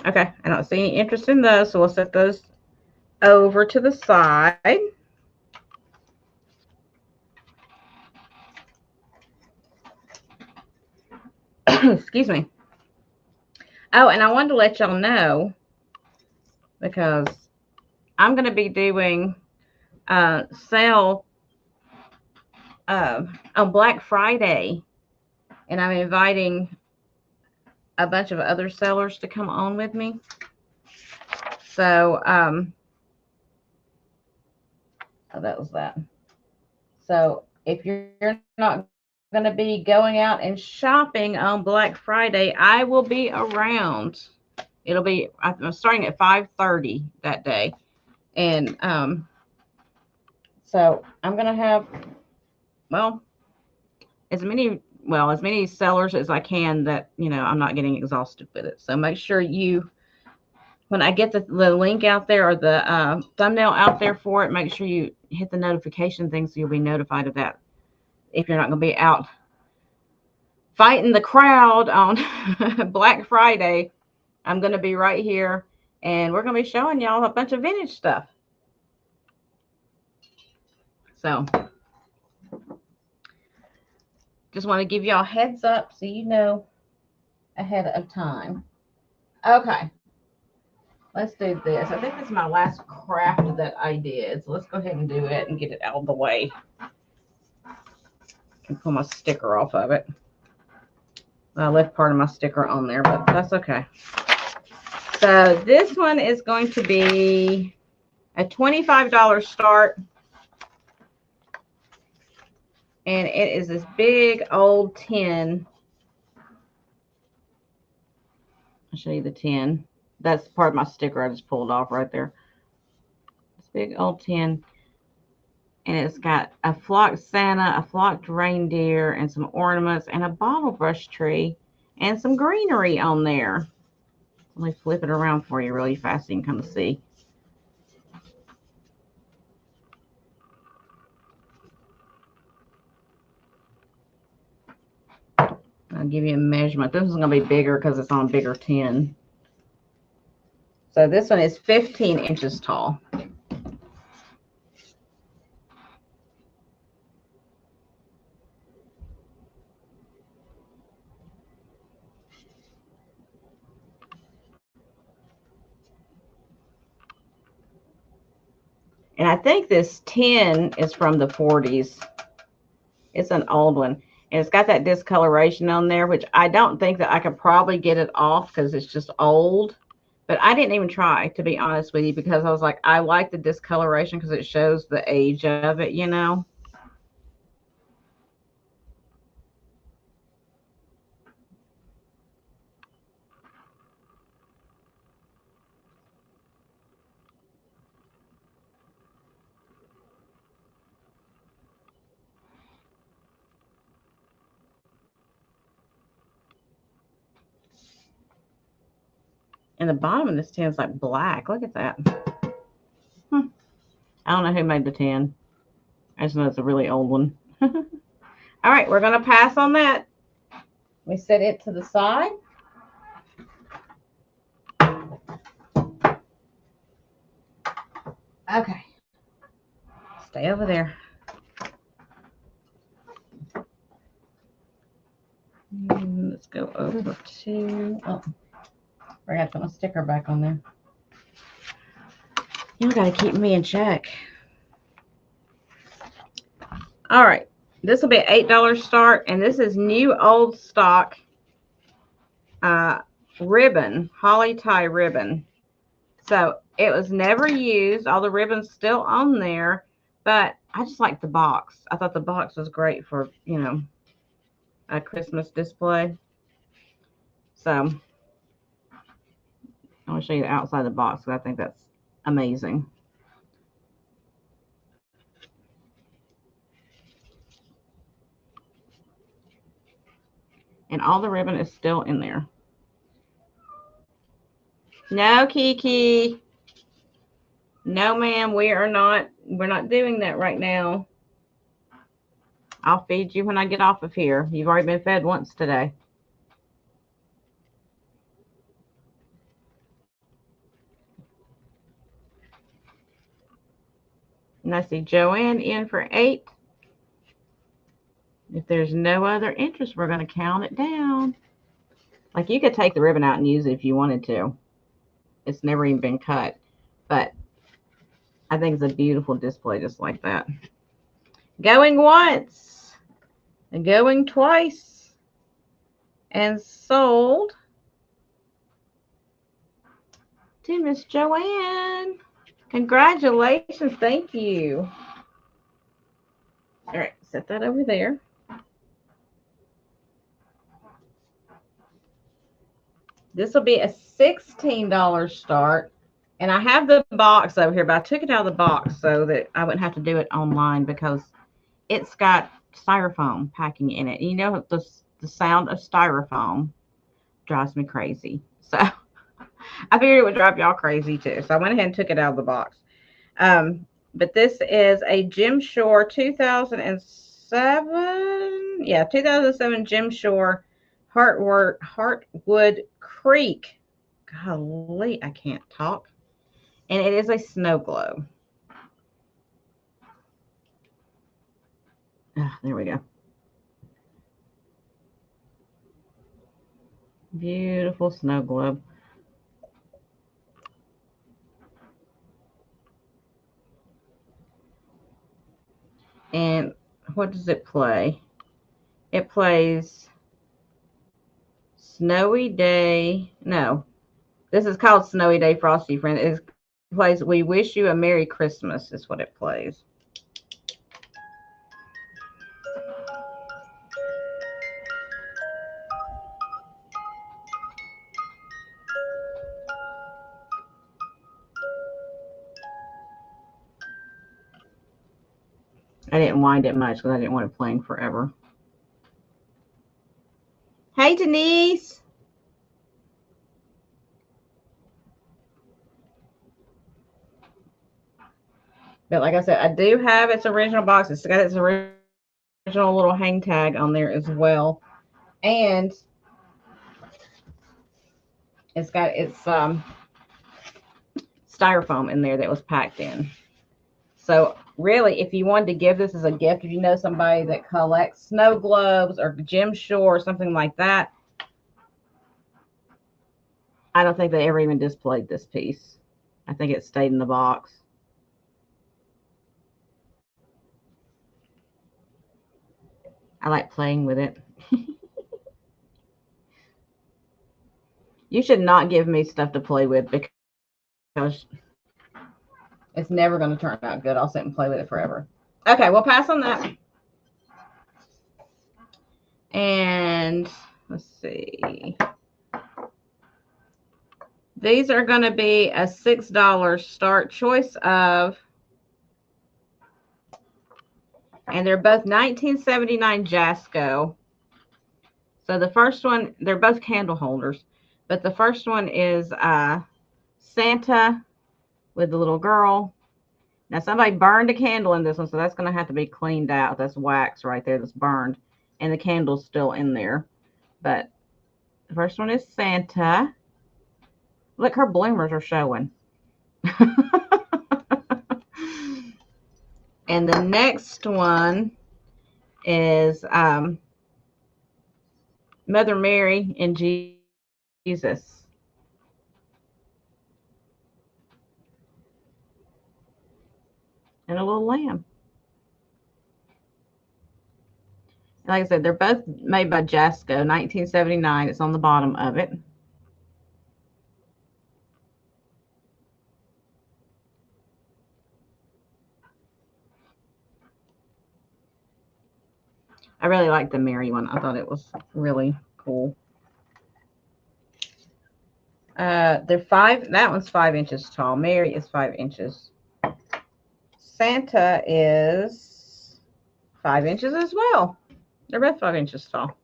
Okay, I don't see any interest in those, so we'll set those over to the side. Excuse me. Oh, and I wanted to let y'all know, because I'm going to be doing a sale on Black Friday, and I'm inviting a bunch of other sellers to come on with me. So, oh, that was that. So if you're not going to be going out and shopping on Black Friday, I will be around. It'll be, I'm starting at 5:30 that day. And so I'm going to have, well, as many sellers as I can that, I'm not getting exhausted with it. So make sure you, when I get the link out there or the thumbnail out there for it, make sure you hit the notification thing so you'll be notified of that if you're not going to be out fighting the crowd on Black Friday. I'm going to be right here, and we're going to be showing y'all a bunch of vintage stuff. So just want to give y'all a heads up so you know ahead of time. Okay, let's do this. I think this is my last craft that I did, so let's go ahead and do it and get it out of the way. I can pull my sticker off of it. I left part of my sticker on there, but that's okay. So this one is going to be a $25 start. And it is this big old tin. I'll show you the tin. That's part of my sticker I just pulled off right there. This big old tin. And it's got a flocked Santa, a flocked reindeer, and some ornaments, and a bottle brush tree, and some greenery on there. Let me flip it around for you really fast so you can kind of see. I'll give you a measurement. This is going to be bigger because it's on bigger tin. So this one is 15 inches tall. And I think this tin is from the 40s. It's an old one. And it's got that discoloration on there, which I don't think that I could probably get it off because it's just old. But I didn't even try, to be honest with you, because I was like, I like the discoloration because it shows the age of it, And the bottom of this tin is like black. Look at that. I don't know who made the tin. I just know it's a really old one. All right, we're going to pass on that. We set it to the side. Okay. Stay over there. Let's go over to, oh, I forgot to put my sticker back on there. You got to keep me in check. All right. This will be an $8 start, and this is new old stock ribbon, holly tie ribbon. So it was never used. All the ribbon's still on there, but I just like the box. I thought the box was great for, you know, a Christmas display. So I want to show you the outside of the box because I think that's amazing. And all the ribbon is still in there. No, Kiki. No, ma'am, we're not doing that right now. I'll feed you when I get off of here. You've already been fed once today. And I see Joanne in for 8. If there's no other interest, we're going to count it down. Like, you could take the ribbon out and use it if you wanted to. It's never even been cut. But I think it's a beautiful display just like that. Going once. And going twice. And sold to Miss Joanne. Congratulations. Thank you. All right. Set that over there. This will be a $16 start. And I have the box over here, but I took it out of the box so that I wouldn't have to do it online because it's got styrofoam packing in it. You know, the sound of styrofoam drives me crazy. So I figured it would drive y'all crazy too. So I went ahead and took it out of the box. But this is a Jim Shore 2007. Yeah, 2007 Jim Shore Heartwood Creek. Golly, I can't talk. And it is a snow globe. There we go. Beautiful snow globe. And what does it play? It plays Snowy Day. No, this is called Snowy Day Frosty Friend. It plays We Wish You a Merry Christmas is what it plays. I didn't wind it much because I didn't want it playing forever. Hey, Denise. But like I said, I do have its original box. It's got its original little hang tag on there as well. And it's got its styrofoam in there that was packed in. So really, if you wanted to give this as a gift, if you know somebody that collects snow globes or Jim Shore or something like that, I don't think they ever even displayed this piece. I think it stayed in the box. I like playing with it. You should not give me stuff to play with because it's never going to turn out good. I'll sit and play with it forever. Okay, we'll pass on that. And let's see. These are going to be a $6 start, choice of. And they're both 1979 Jasco. So the first one, they're both candle holders. But the first one is Santa with the little girl. Now somebody burned a candle in this one, so that's going to have to be cleaned out. That's wax right there that's burned, and the candle's still in there. But the first one is Santa. Look, her bloomers are showing. And the next one is Mother Mary and Jesus. And a little lamb. And like I said, they're both made by Jasco, 1979. It's on the bottom of it. I really like the Mary one. I thought it was really cool. They're five. That one's 5 inches tall. Mary is 5 inches. Santa is 5 inches as well. They're both 5 inches tall.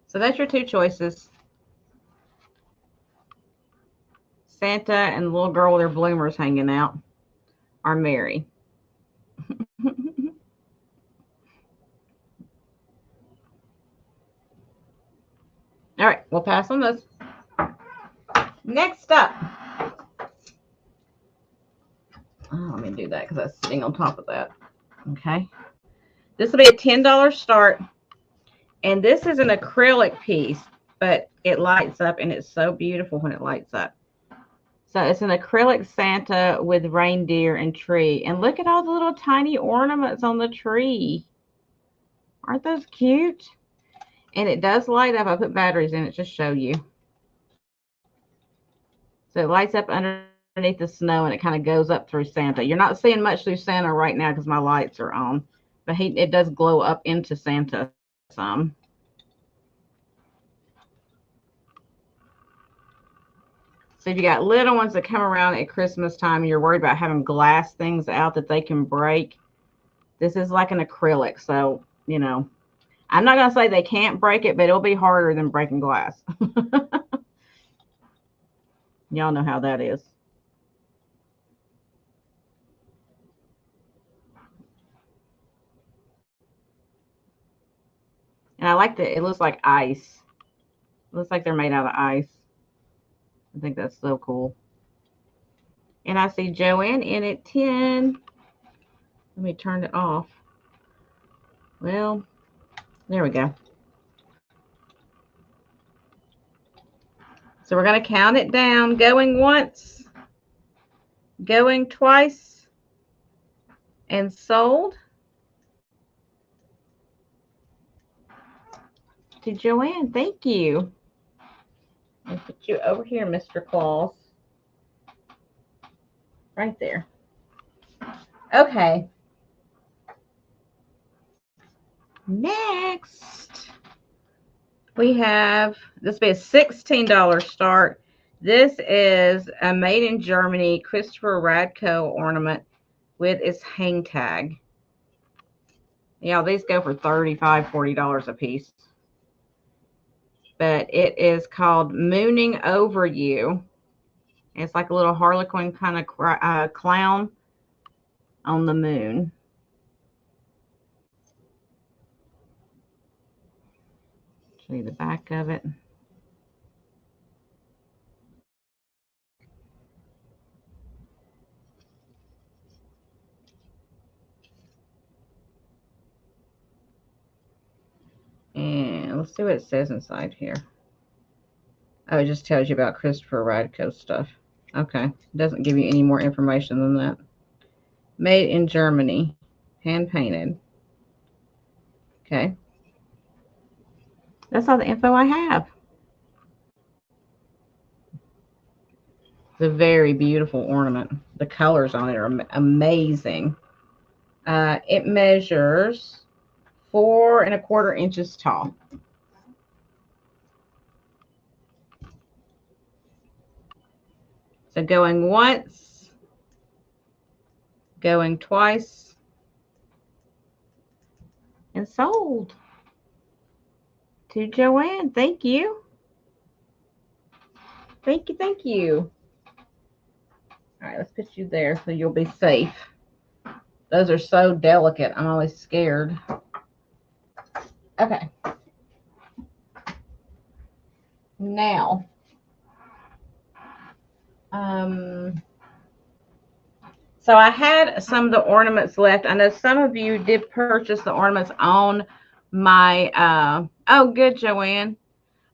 So that's your two choices. Santa and the little girl with her bloomers hanging out are Mary. All right, we'll pass on those. Next up. Oh, let me do that because that's sitting on top of that. Okay. This will be a $10 start. And this is an acrylic piece, but it lights up and it's so beautiful when it lights up. So it's an acrylic Santa with reindeer and tree. And look at all the little tiny ornaments on the tree. Aren't those cute? And it does light up. I put batteries in it to show you. So it lights up underneath the snow and it kind of goes up through Santa. You're not seeing much through Santa right now because my lights are on. But it does glow up into Santa some. So if you got little ones that come around at Christmas time and you're worried about having glass things out that they can break, this is like an acrylic. So, you know, I'm not going to say they can't break it, but it'll be harder than breaking glass. Y'all know how that is. And I like that it looks like ice. It looks like they're made out of ice. I think that's so cool. And I see Joanne in at 10. Let me turn it off. Well, there we go. So we're going to count it down. Going once, going twice, and sold to Joanne. Thank you. I'll put you over here, Mr. Claus. Right there. Okay. Next, we have, this will be a $16 start. This is a made in Germany Christopher Radko ornament with its hang tag. Yeah, these go for $35, $40 a piece. But it is called Mooning Over You. It's like a little harlequin kind of clown on the moon. Show you the back of it. And let's see what it says inside here. Oh, it just tells you about Christopher Radko stuff. Okay. It doesn't give you any more information than that. Made in Germany. Hand painted. Okay. That's all the info I have. It's a very beautiful ornament. The colors on it are amazing. It measures 4¼ inches tall. So going once, going twice, and sold to Joanne. Thank you. Thank you, thank you. All right, let's put you there so you'll be safe. Those are so delicate. I'm always scared. Okay. Now, so I had some of the ornaments left. I know some of you did purchase the ornaments on my, oh, good, Joanne.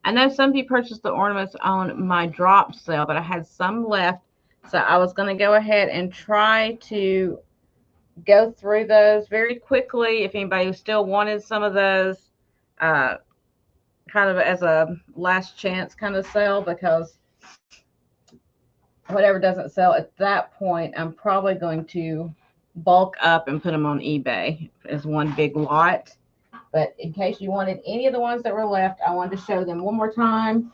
I know some of you purchased the ornaments on my drop sale, but I had some left. So I was going to go ahead and try to go through those very quickly. If anybody still wanted some of those, kind of as a last chance kind of sale, because whatever doesn't sell at that point, I'm probably going to bulk up and put them on eBay as one big lot. But in case you wanted any of the ones that were left, I wanted to show them one more time,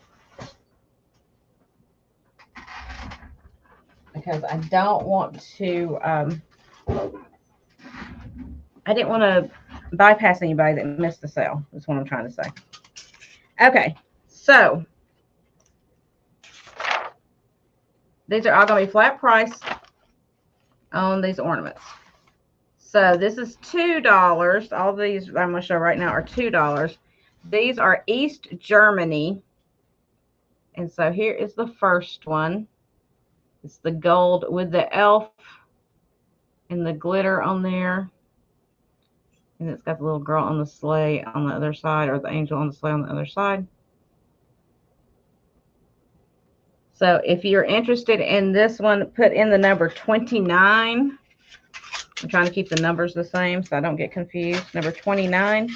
because I don't want to, I didn't want to bypass anybody that missed the sale. That's what I'm trying to say. Okay, so these are all going to be flat price on these ornaments. So this is $2. All these I'm going to show right now are $2. These are East Germany. And so here is the first one. It's the gold with the elf and the glitter on there. And it's got the little girl on the sleigh on the other side, or the angel on the sleigh on the other side. So if you're interested in this one, put in the number 29. I'm trying to keep the numbers the same so I don't get confused. Number 29.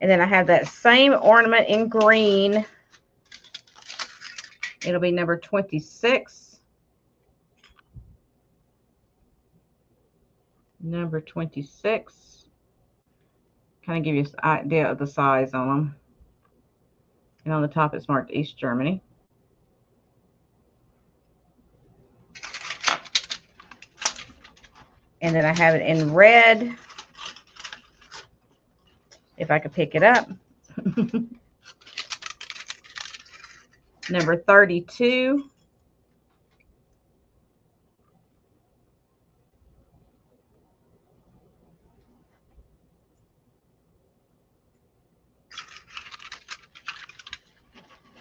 And then I have that same ornament in green. It'll be number 26. Number 26. Kind of give you an idea of the size on them. And on the top it's marked East Germany. And then I have it in red, if I could pick it up. Number 32.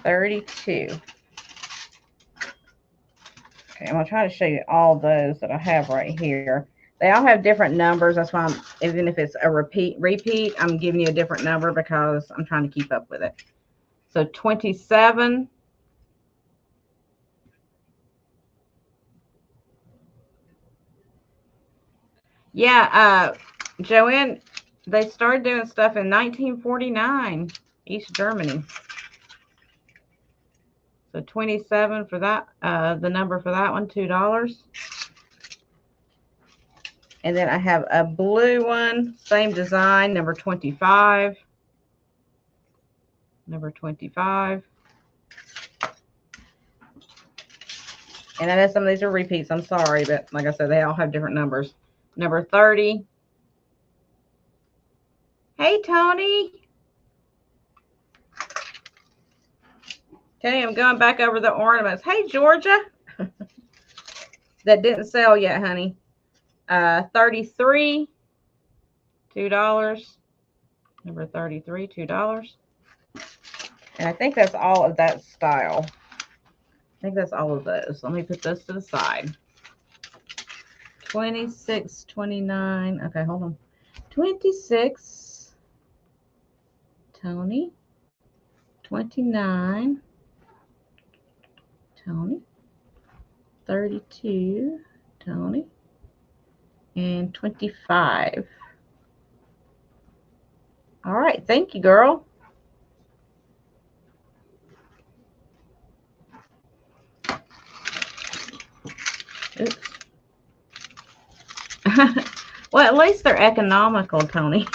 Okay, I'm going to try to show you all those that I have right here. They all have different numbers. That's why even if it's a repeat, I'm giving you a different number because I'm trying to keep up with it. So 27. Yeah, Joanne, they started doing stuff in 1949, East Germany. So 27 for that, the number for that one, $2. And then I have a blue one, same design, number 25. Number 25. And I know some of these are repeats. I'm sorry, but like I said, they all have different numbers. Number 30. Hey, Tony. Okay, I'm going back over the ornaments. Hey, Georgia. That didn't sell yet, honey. 33, $2. Number 33, $2. And I think that's all of that style. I think that's all of those. Let me put those to the side. 26, 29. Okay, hold on. 26. Tony. 29. Tony. 32. Tony. And 25. All right. Thank you, girl. Oops. Well, at least they're economical, Tony.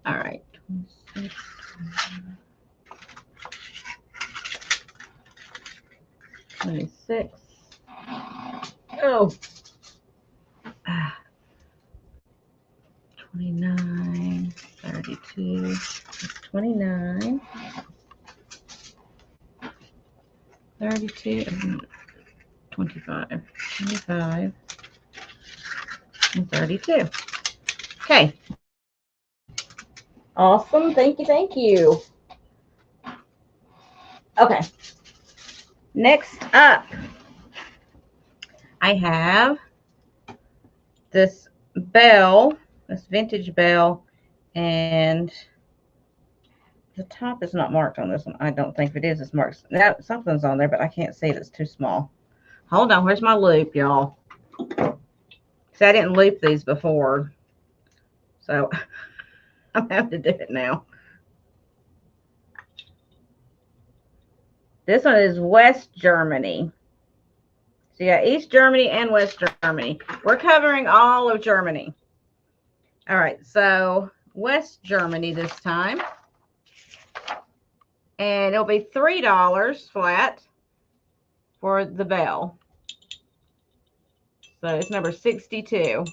All right. 26. 26. Oh. 29, 32. 29, 32, 25, 25, and 32. Okay. Awesome. Thank you. Thank you. Okay. Next up, I have this bell, this vintage bell, and the top is not marked on this one. I don't think it is. It's marked. Now, something's on there, but I can't see it. It's too small. Hold on. Where's my loop, y'all? See, I didn't loop these before, so I'm having to do it now. This one is West Germany. So you got East Germany and West Germany. We're covering all of Germany. All right, so West Germany this time. And it'll be $3 flat for the bell. So it's number 62.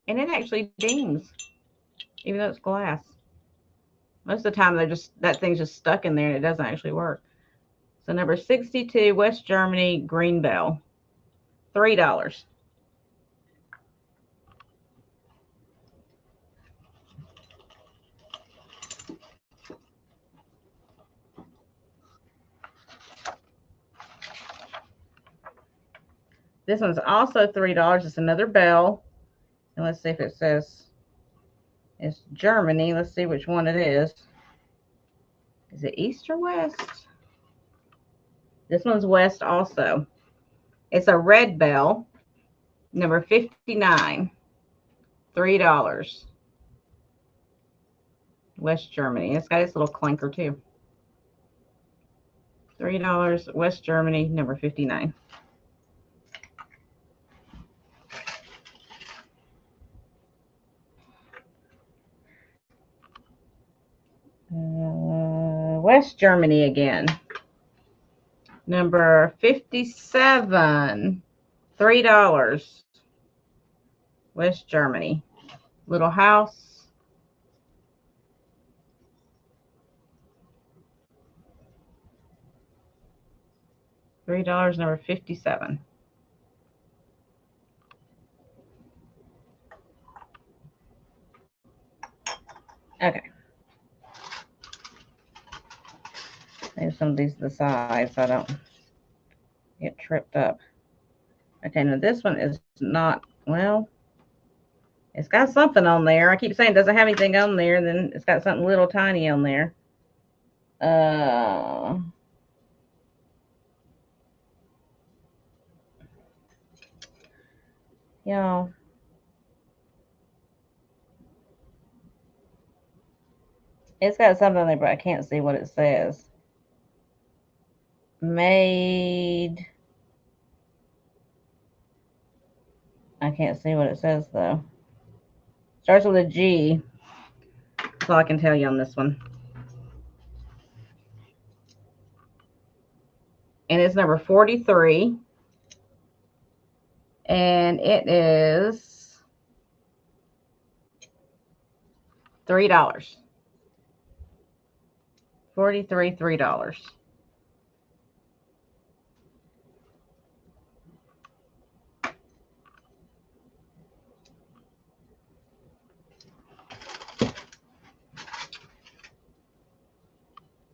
And it actually dings, even though it's glass. Most of the time, that thing's just stuck in there and it doesn't actually work. So number 62, West Germany, green bell. $3. This one's also $3. It's another bell. And let's see if it says it's Germany. Let's see which one it is. Is it East or West? This one's West also. It's a red bell. Number 59. $3. West Germany. It's got its little clanker too. $3. West Germany, number 59. West Germany again. Number 57. $3. West Germany. Little house. $3, number 57. Okay. Maybe some of these are the sides so I don't get tripped up. Okay, now this one is not, well, it's got something on there. I keep saying it doesn't have anything on there, and then it's got something little tiny on there. Y'all. It's got something on there, but I can't see what it says. Made. I can't see what it says, though. Starts with a G. That's all I can tell you on this one. And it's number 43. And it is $3. 43, $3.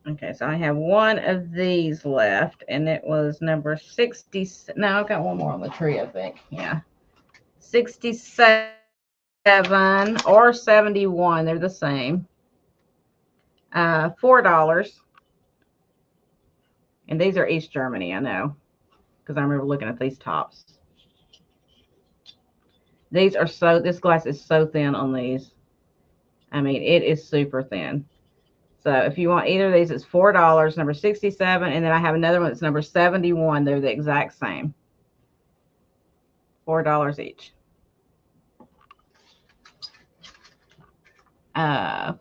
Okay, so I have one of these left, and it was number 60. No, I've got one more on the tree, I think. Yeah. 67 or 71. They're the same. $4. And these are East Germany, I know, because I remember looking at these tops. These are this glass is so thin on these. I mean, it is super thin. So if you want either of these, it's $4, number 67. And then I have another one that's number 71. They're the exact same. $4 each.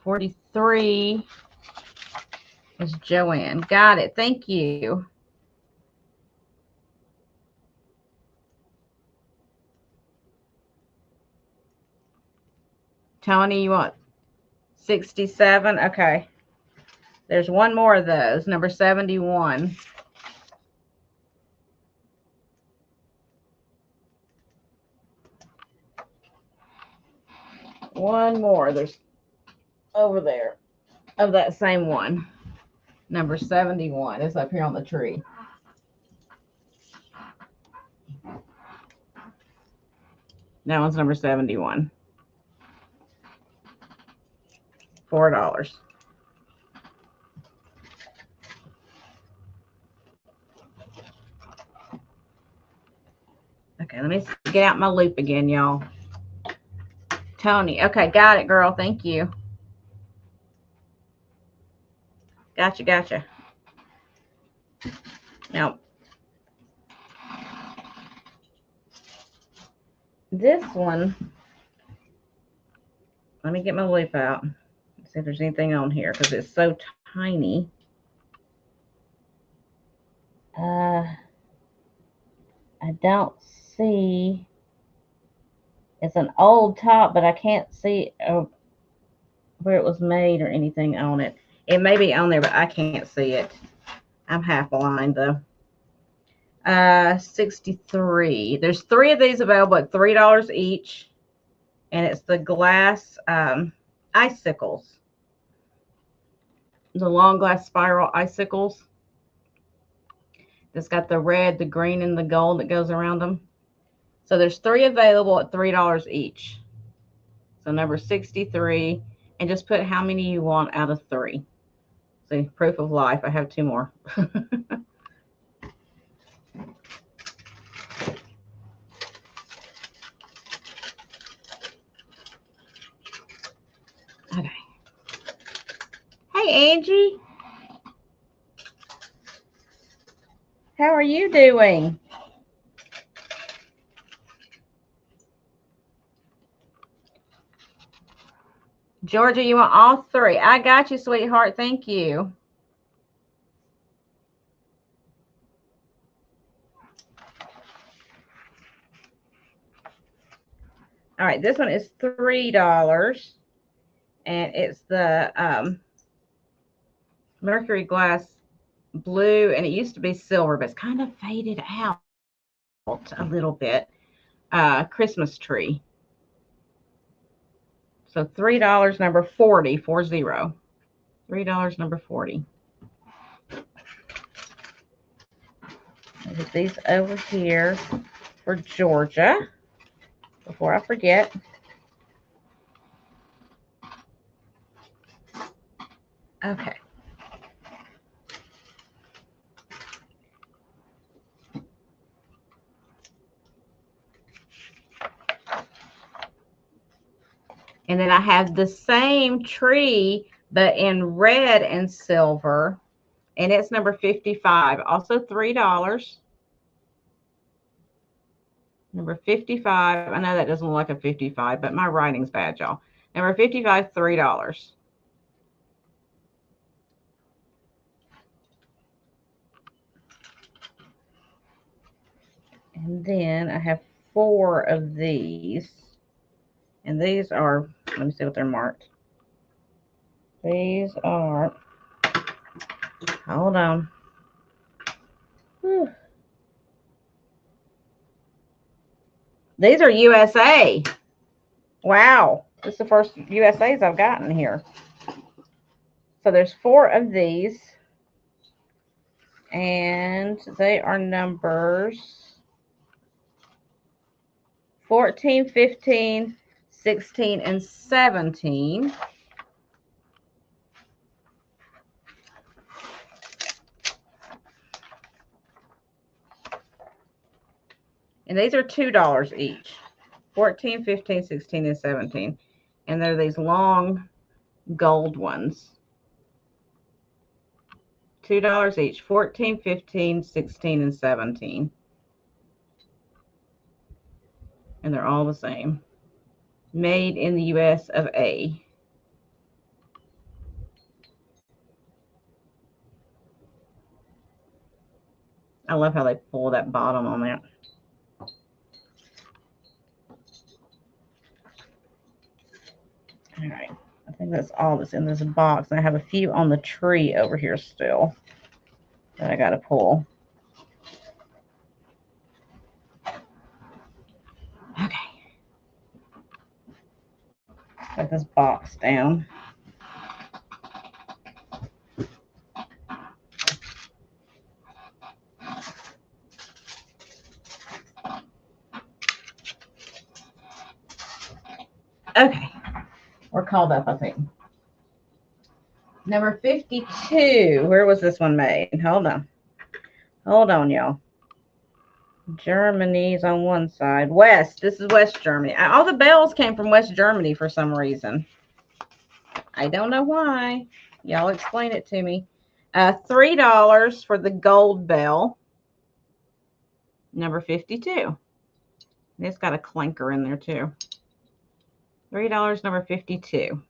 43 is Joanne. Got it. Thank you. Tony, you want 67? Okay. There's one more of those, number 71. One more. There's over there of that same one. Number 71 is up here on the tree. That one's number 71. $4. Okay, let me get out my loop again, y'all. Tony. Okay, got it, girl. Thank you. Gotcha. Now, this one, let me get my loop out. See if there's anything on here because it's so tiny. I don't see. It's an old top, but I can't see where it was made or anything on it. It may be on there, but I can't see it. I'm half blind though. 63. There's 3 of these available at $3 each, and it's the glass icicles. The long glass spiral icicles. It's got the red, the green, and the gold that goes around them. So there's 3 available at $3 each. So number 63, and just put how many you want out of 3. See, proof of life. I have 2 more. Okay. Hey, Angie. How are you doing? Georgia, you want all 3? I got you, sweetheart. Thank you. All right, this one is $3, and it's the mercury glass blue, and it used to be silver, but it's kind of faded out a little bit. Christmas tree. So $3, number 40, 40. $3, number 40. I'll get these over here for Georgia before I forget. Okay. And then I have the same tree, but in red and silver. And it's number 55. Also $3. Number 55. I know that doesn't look like a 55, but my writing's bad, y'all. Number 55, $3. And then I have 4 of these. And these are, let me see what they're marked. These are, hold on. Whew. These are USA. Wow. This is the first USAs I've gotten here. So there's 4 of these. And they are numbers 14, 15, 16, and 17. And these are $2 each. 14, 15, 16, and 17. And they're these long gold ones. $2 each. 14, 15, 16, and 17. And they're all the same. Made in the US of A. I love how they pull that bottom on that. All right, I think that's all that's in this box. I have a few on the tree over here still that I got to pull. Okay. Put this box down. Okay. We're called up, I think. Number 52. Where was this one made? Hold on. Hold on, y'all. Germany's on one side. West. This is West Germany. All the bells came from West Germany for some reason. I don't know why. Y'all explain it to me. $3 for the gold bell. Number 52. It's got a clinker in there too. $3, number 52.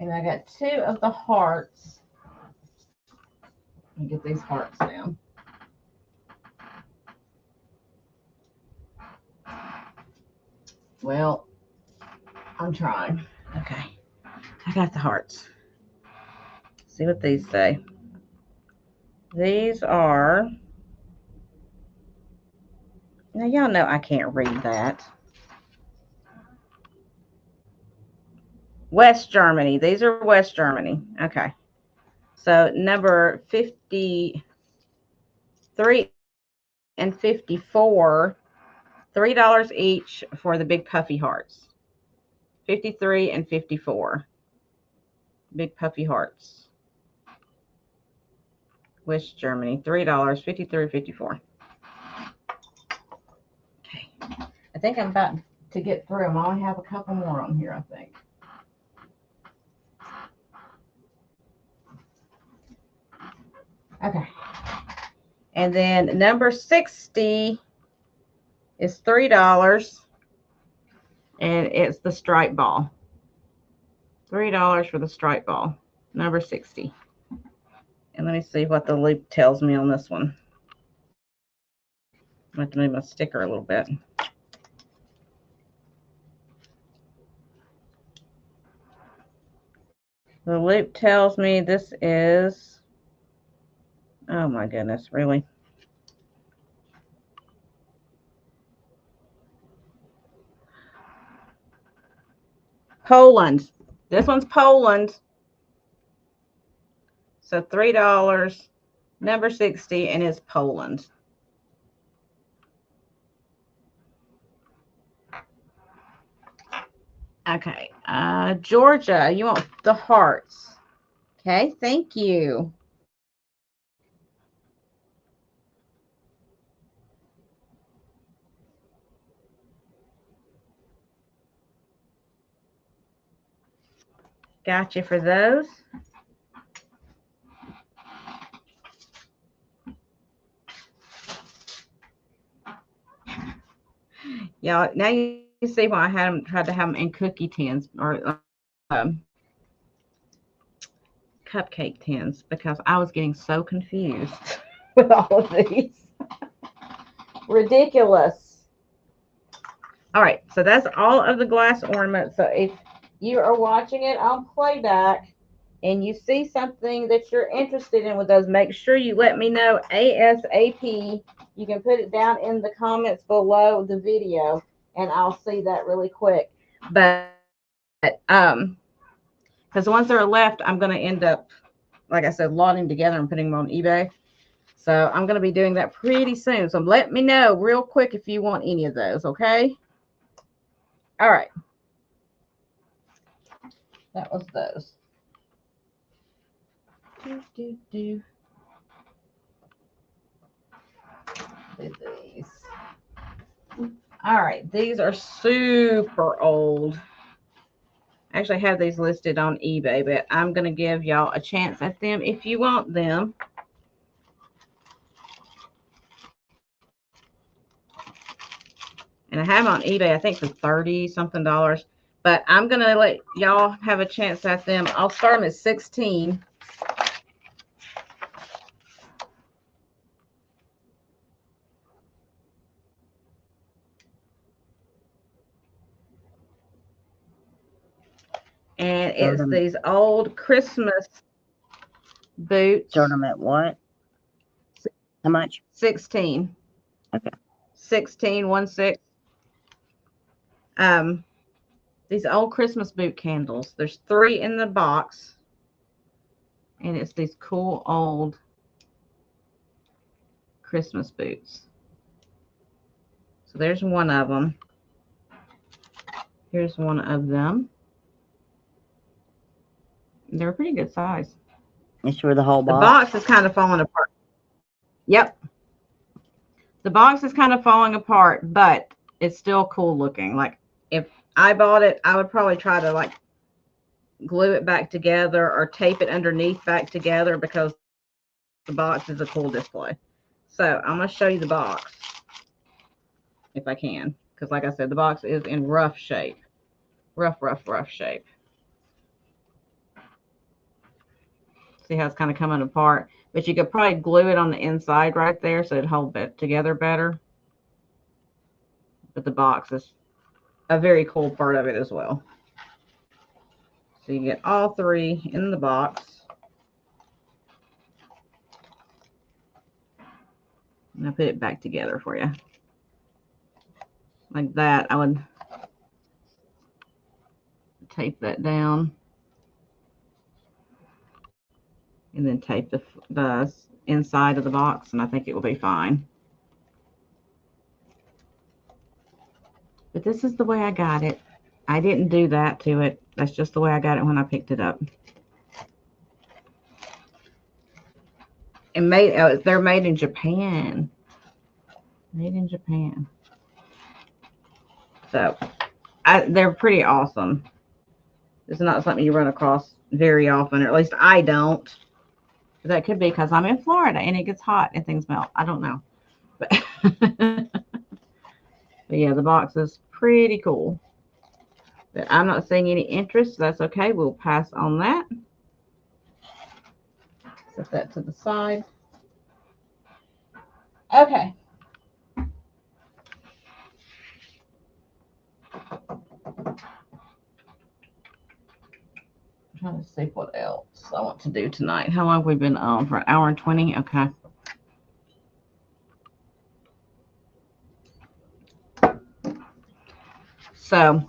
And I got 2 of the hearts. Let me get these hearts down. Well, I'm trying. Okay. I got the hearts. See what these say. These are... Now, y'all know I can't read that. West Germany. These are West Germany. Okay. So, number 53 and 54, $3 each for the big puffy hearts. 53 and 54. Big puffy hearts. West Germany. $3, 53, 54. Okay. I think I'm about to get through them. I only have a couple more on here, I think. Okay. And then number 60 is $3. And it's the stripe ball. $3 for the stripe ball. Number 60. And let me see what the loop tells me on this one. I have to move my sticker a little bit. The loop tells me this is, oh my goodness, really? Poland. This one's Poland. So $3, number 60, and it's Poland. Okay, Georgia, you want the hearts. Okay, thank you. Gotcha for those. Y'all, now you see why I had them, tried to have them in cookie tins or cupcake tins, because I was getting so confused with all of these. Ridiculous. All right, so that's all of the glass ornaments. So if you are watching it on playback and you see something that you're interested in with those, make sure you let me know ASAP. You can put it down in the comments below the video, and I'll see that really quick. But because once they're left, I'm going to end up, like I said, lotting together and putting them on eBay. So I'm going to be doing that pretty soon. So let me know real quick if you want any of those, okay? All right. That was those. Do these. All right. These are super old. I actually have these listed on eBay, but I'm going to give y'all a chance at them if you want them. And I have them on eBay, I think, for $30-something. But I'm going to let y'all have a chance at them. I'll start them at 16. And it's these old Christmas boots. Start them at what? How much? 16. Okay. 16, 1 6. These old Christmas boot candles. There's 3 in the box. And it's these cool old Christmas boots. So there's one of them. Here's one of them. They're a pretty good size. You sure the whole box? The box is kind of falling apart. Yep. The box is kind of falling apart, but it's still cool looking. Like if I bought it, I would probably try to like glue it back together or tape it underneath back together because the box is a cool display. So I'm going to show you the box if I can, because like I said, the box is in rough shape. Rough shape. See how it's kind of coming apart, but you could probably glue it on the inside right there so it'd hold it together better. But the box is a very cool part of it as well. So you get all 3 in the box. And I'll put it back together for you. Like that. I would tape that down. And then tape the inside of the box, and I think it will be fine. But this is the way I got it. I didn't do that to it. That's just the way I got it when I picked it up. And they're made in Japan. Made in Japan. So they're pretty awesome. It's not something you run across very often, or at least I don't. That could be because I'm in Florida and it gets hot and things melt. I don't know. But, but yeah, the box is pretty cool. But I'm not seeing any interest. So that's okay. We'll pass on that. Set that to the side. Okay. I'm trying to see what else I want to do tonight. How long have we been on? For an hour and 20? Okay. So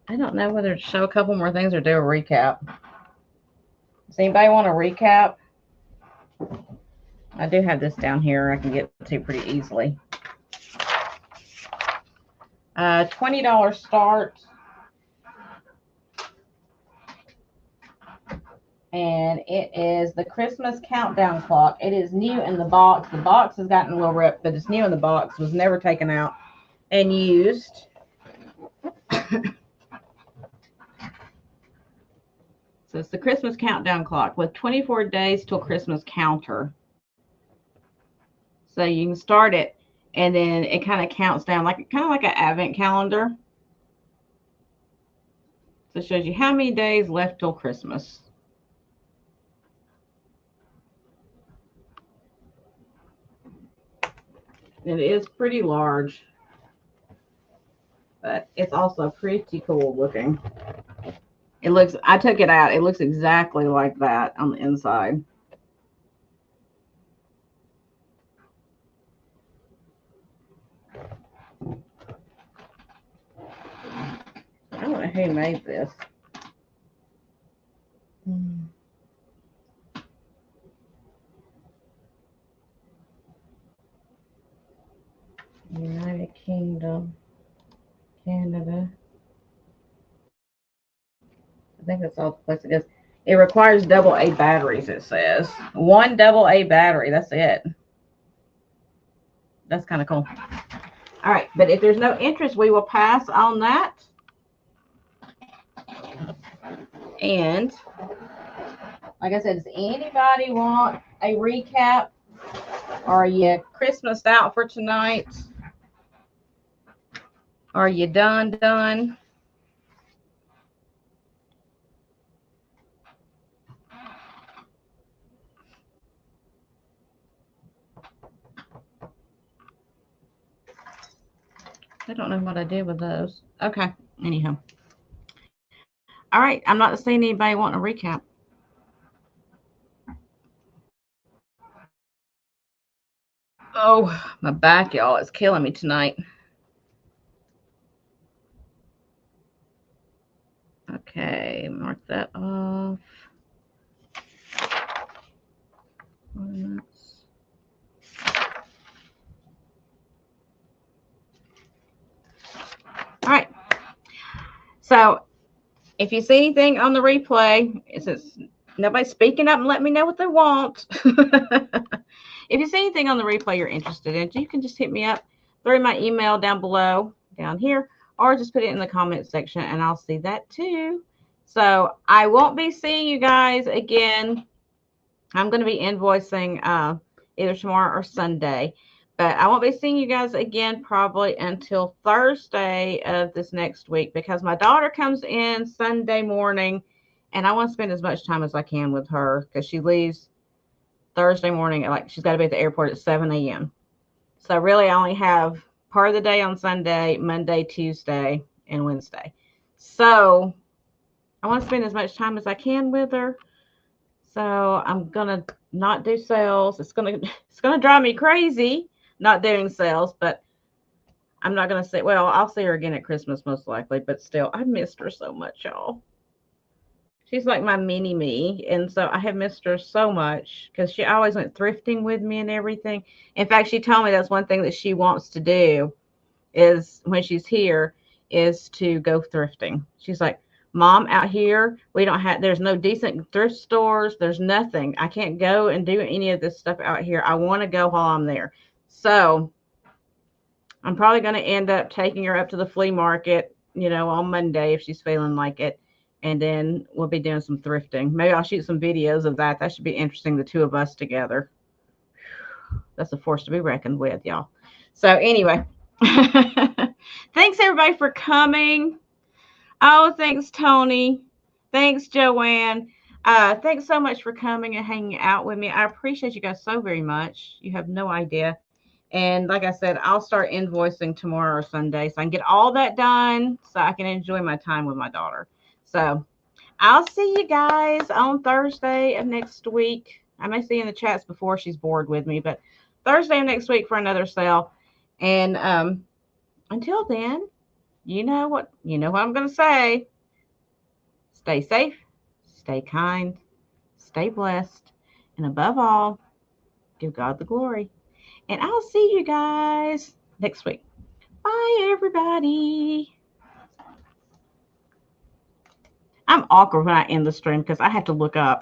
I don't know whether to show a couple more things or do a recap. Does anybody want to recap? I do have this down here I can get to pretty easily. $20 start. And it is the Christmas countdown clock. It is new in the box. The box has gotten a little ripped, but it's new in the box. Was never taken out and used. So it's the Christmas countdown clock with 24 days till Christmas counter. So you can start it, and then it kind of counts down like an advent calendar. So it shows you how many days left till Christmas. And it is pretty large, but it's also pretty cool looking. It looks, I took it out. It looks exactly like that on the inside. I don't know who made this. United Kingdom, Canada. I think that's all the place it is. It requires AA batteries, it says. 1 AA battery, that's it. That's kind of cool. All right, but if there's no interest, we will pass on that. And like I said, does anybody want a recap? Are you Christmased out for tonight? Are you done? I don't know what I did with those. Okay. Anyhow. All right. I'm not seeing anybody wanting a recap. Oh, my back, y'all, is killing me tonight. Okay, mark that off. All right. So if you see anything on the replay, since nobody's speaking up and let me know what they want. If you see anything on the replay you're interested in, you can just hit me up through my email down below, down here, or just put it in the comment section and I'll see that too. So I won't be seeing you guys again. I'm going to be invoicing either tomorrow or Sunday. But I won't be seeing you guys again probably until Thursday of this next week because my daughter comes in Sunday morning and I want to spend as much time as I can with her because she leaves Thursday morning. Like she's got to be at the airport at 7 a.m. So really I only have part of the day on Sunday, Monday, Tuesday, and Wednesday. So I want to spend as much time as I can with her. So I'm gonna not do sales. It's gonna drive me crazy not doing sales, but I'm not gonna say. Well, I'll see her again at Christmas most likely, but still, I missed her so much, y'all. She's like my mini me, and so I have missed her so much because she always went thrifting with me and everything. In fact, she told me that's one thing that she wants to do is when she's here is to go thrifting. She's like, Mom, out here, we don't have, there's no decent thrift stores. There's nothing. I can't go and do any of this stuff out here. I want to go while I'm there. So I'm probably going to end up taking her up to the flea market, on Monday if she's feeling like it. And then we'll be doing some thrifting. Maybe I'll shoot some videos of that. That should be interesting, the two of us together. That's a force to be reckoned with, y'all. So anyway, thanks everybody for coming. Oh, thanks, Tony. Thanks, Joanne. Thanks so much for coming and hanging out with me. I appreciate you guys so very much. You have no idea. And like I said, I'll start invoicing tomorrow or Sunday so I can get all that done so I can enjoy my time with my daughter. So I'll see you guys on Thursday of next week. I may see you in the chats before she's bored with me, but Thursday of next week for another sale. And until then, you know what I'm going to say. Stay safe, stay kind, stay blessed, and above all, give God the glory. And I'll see you guys next week. Bye, everybody. I'm awkward when I end the stream because I have to look up.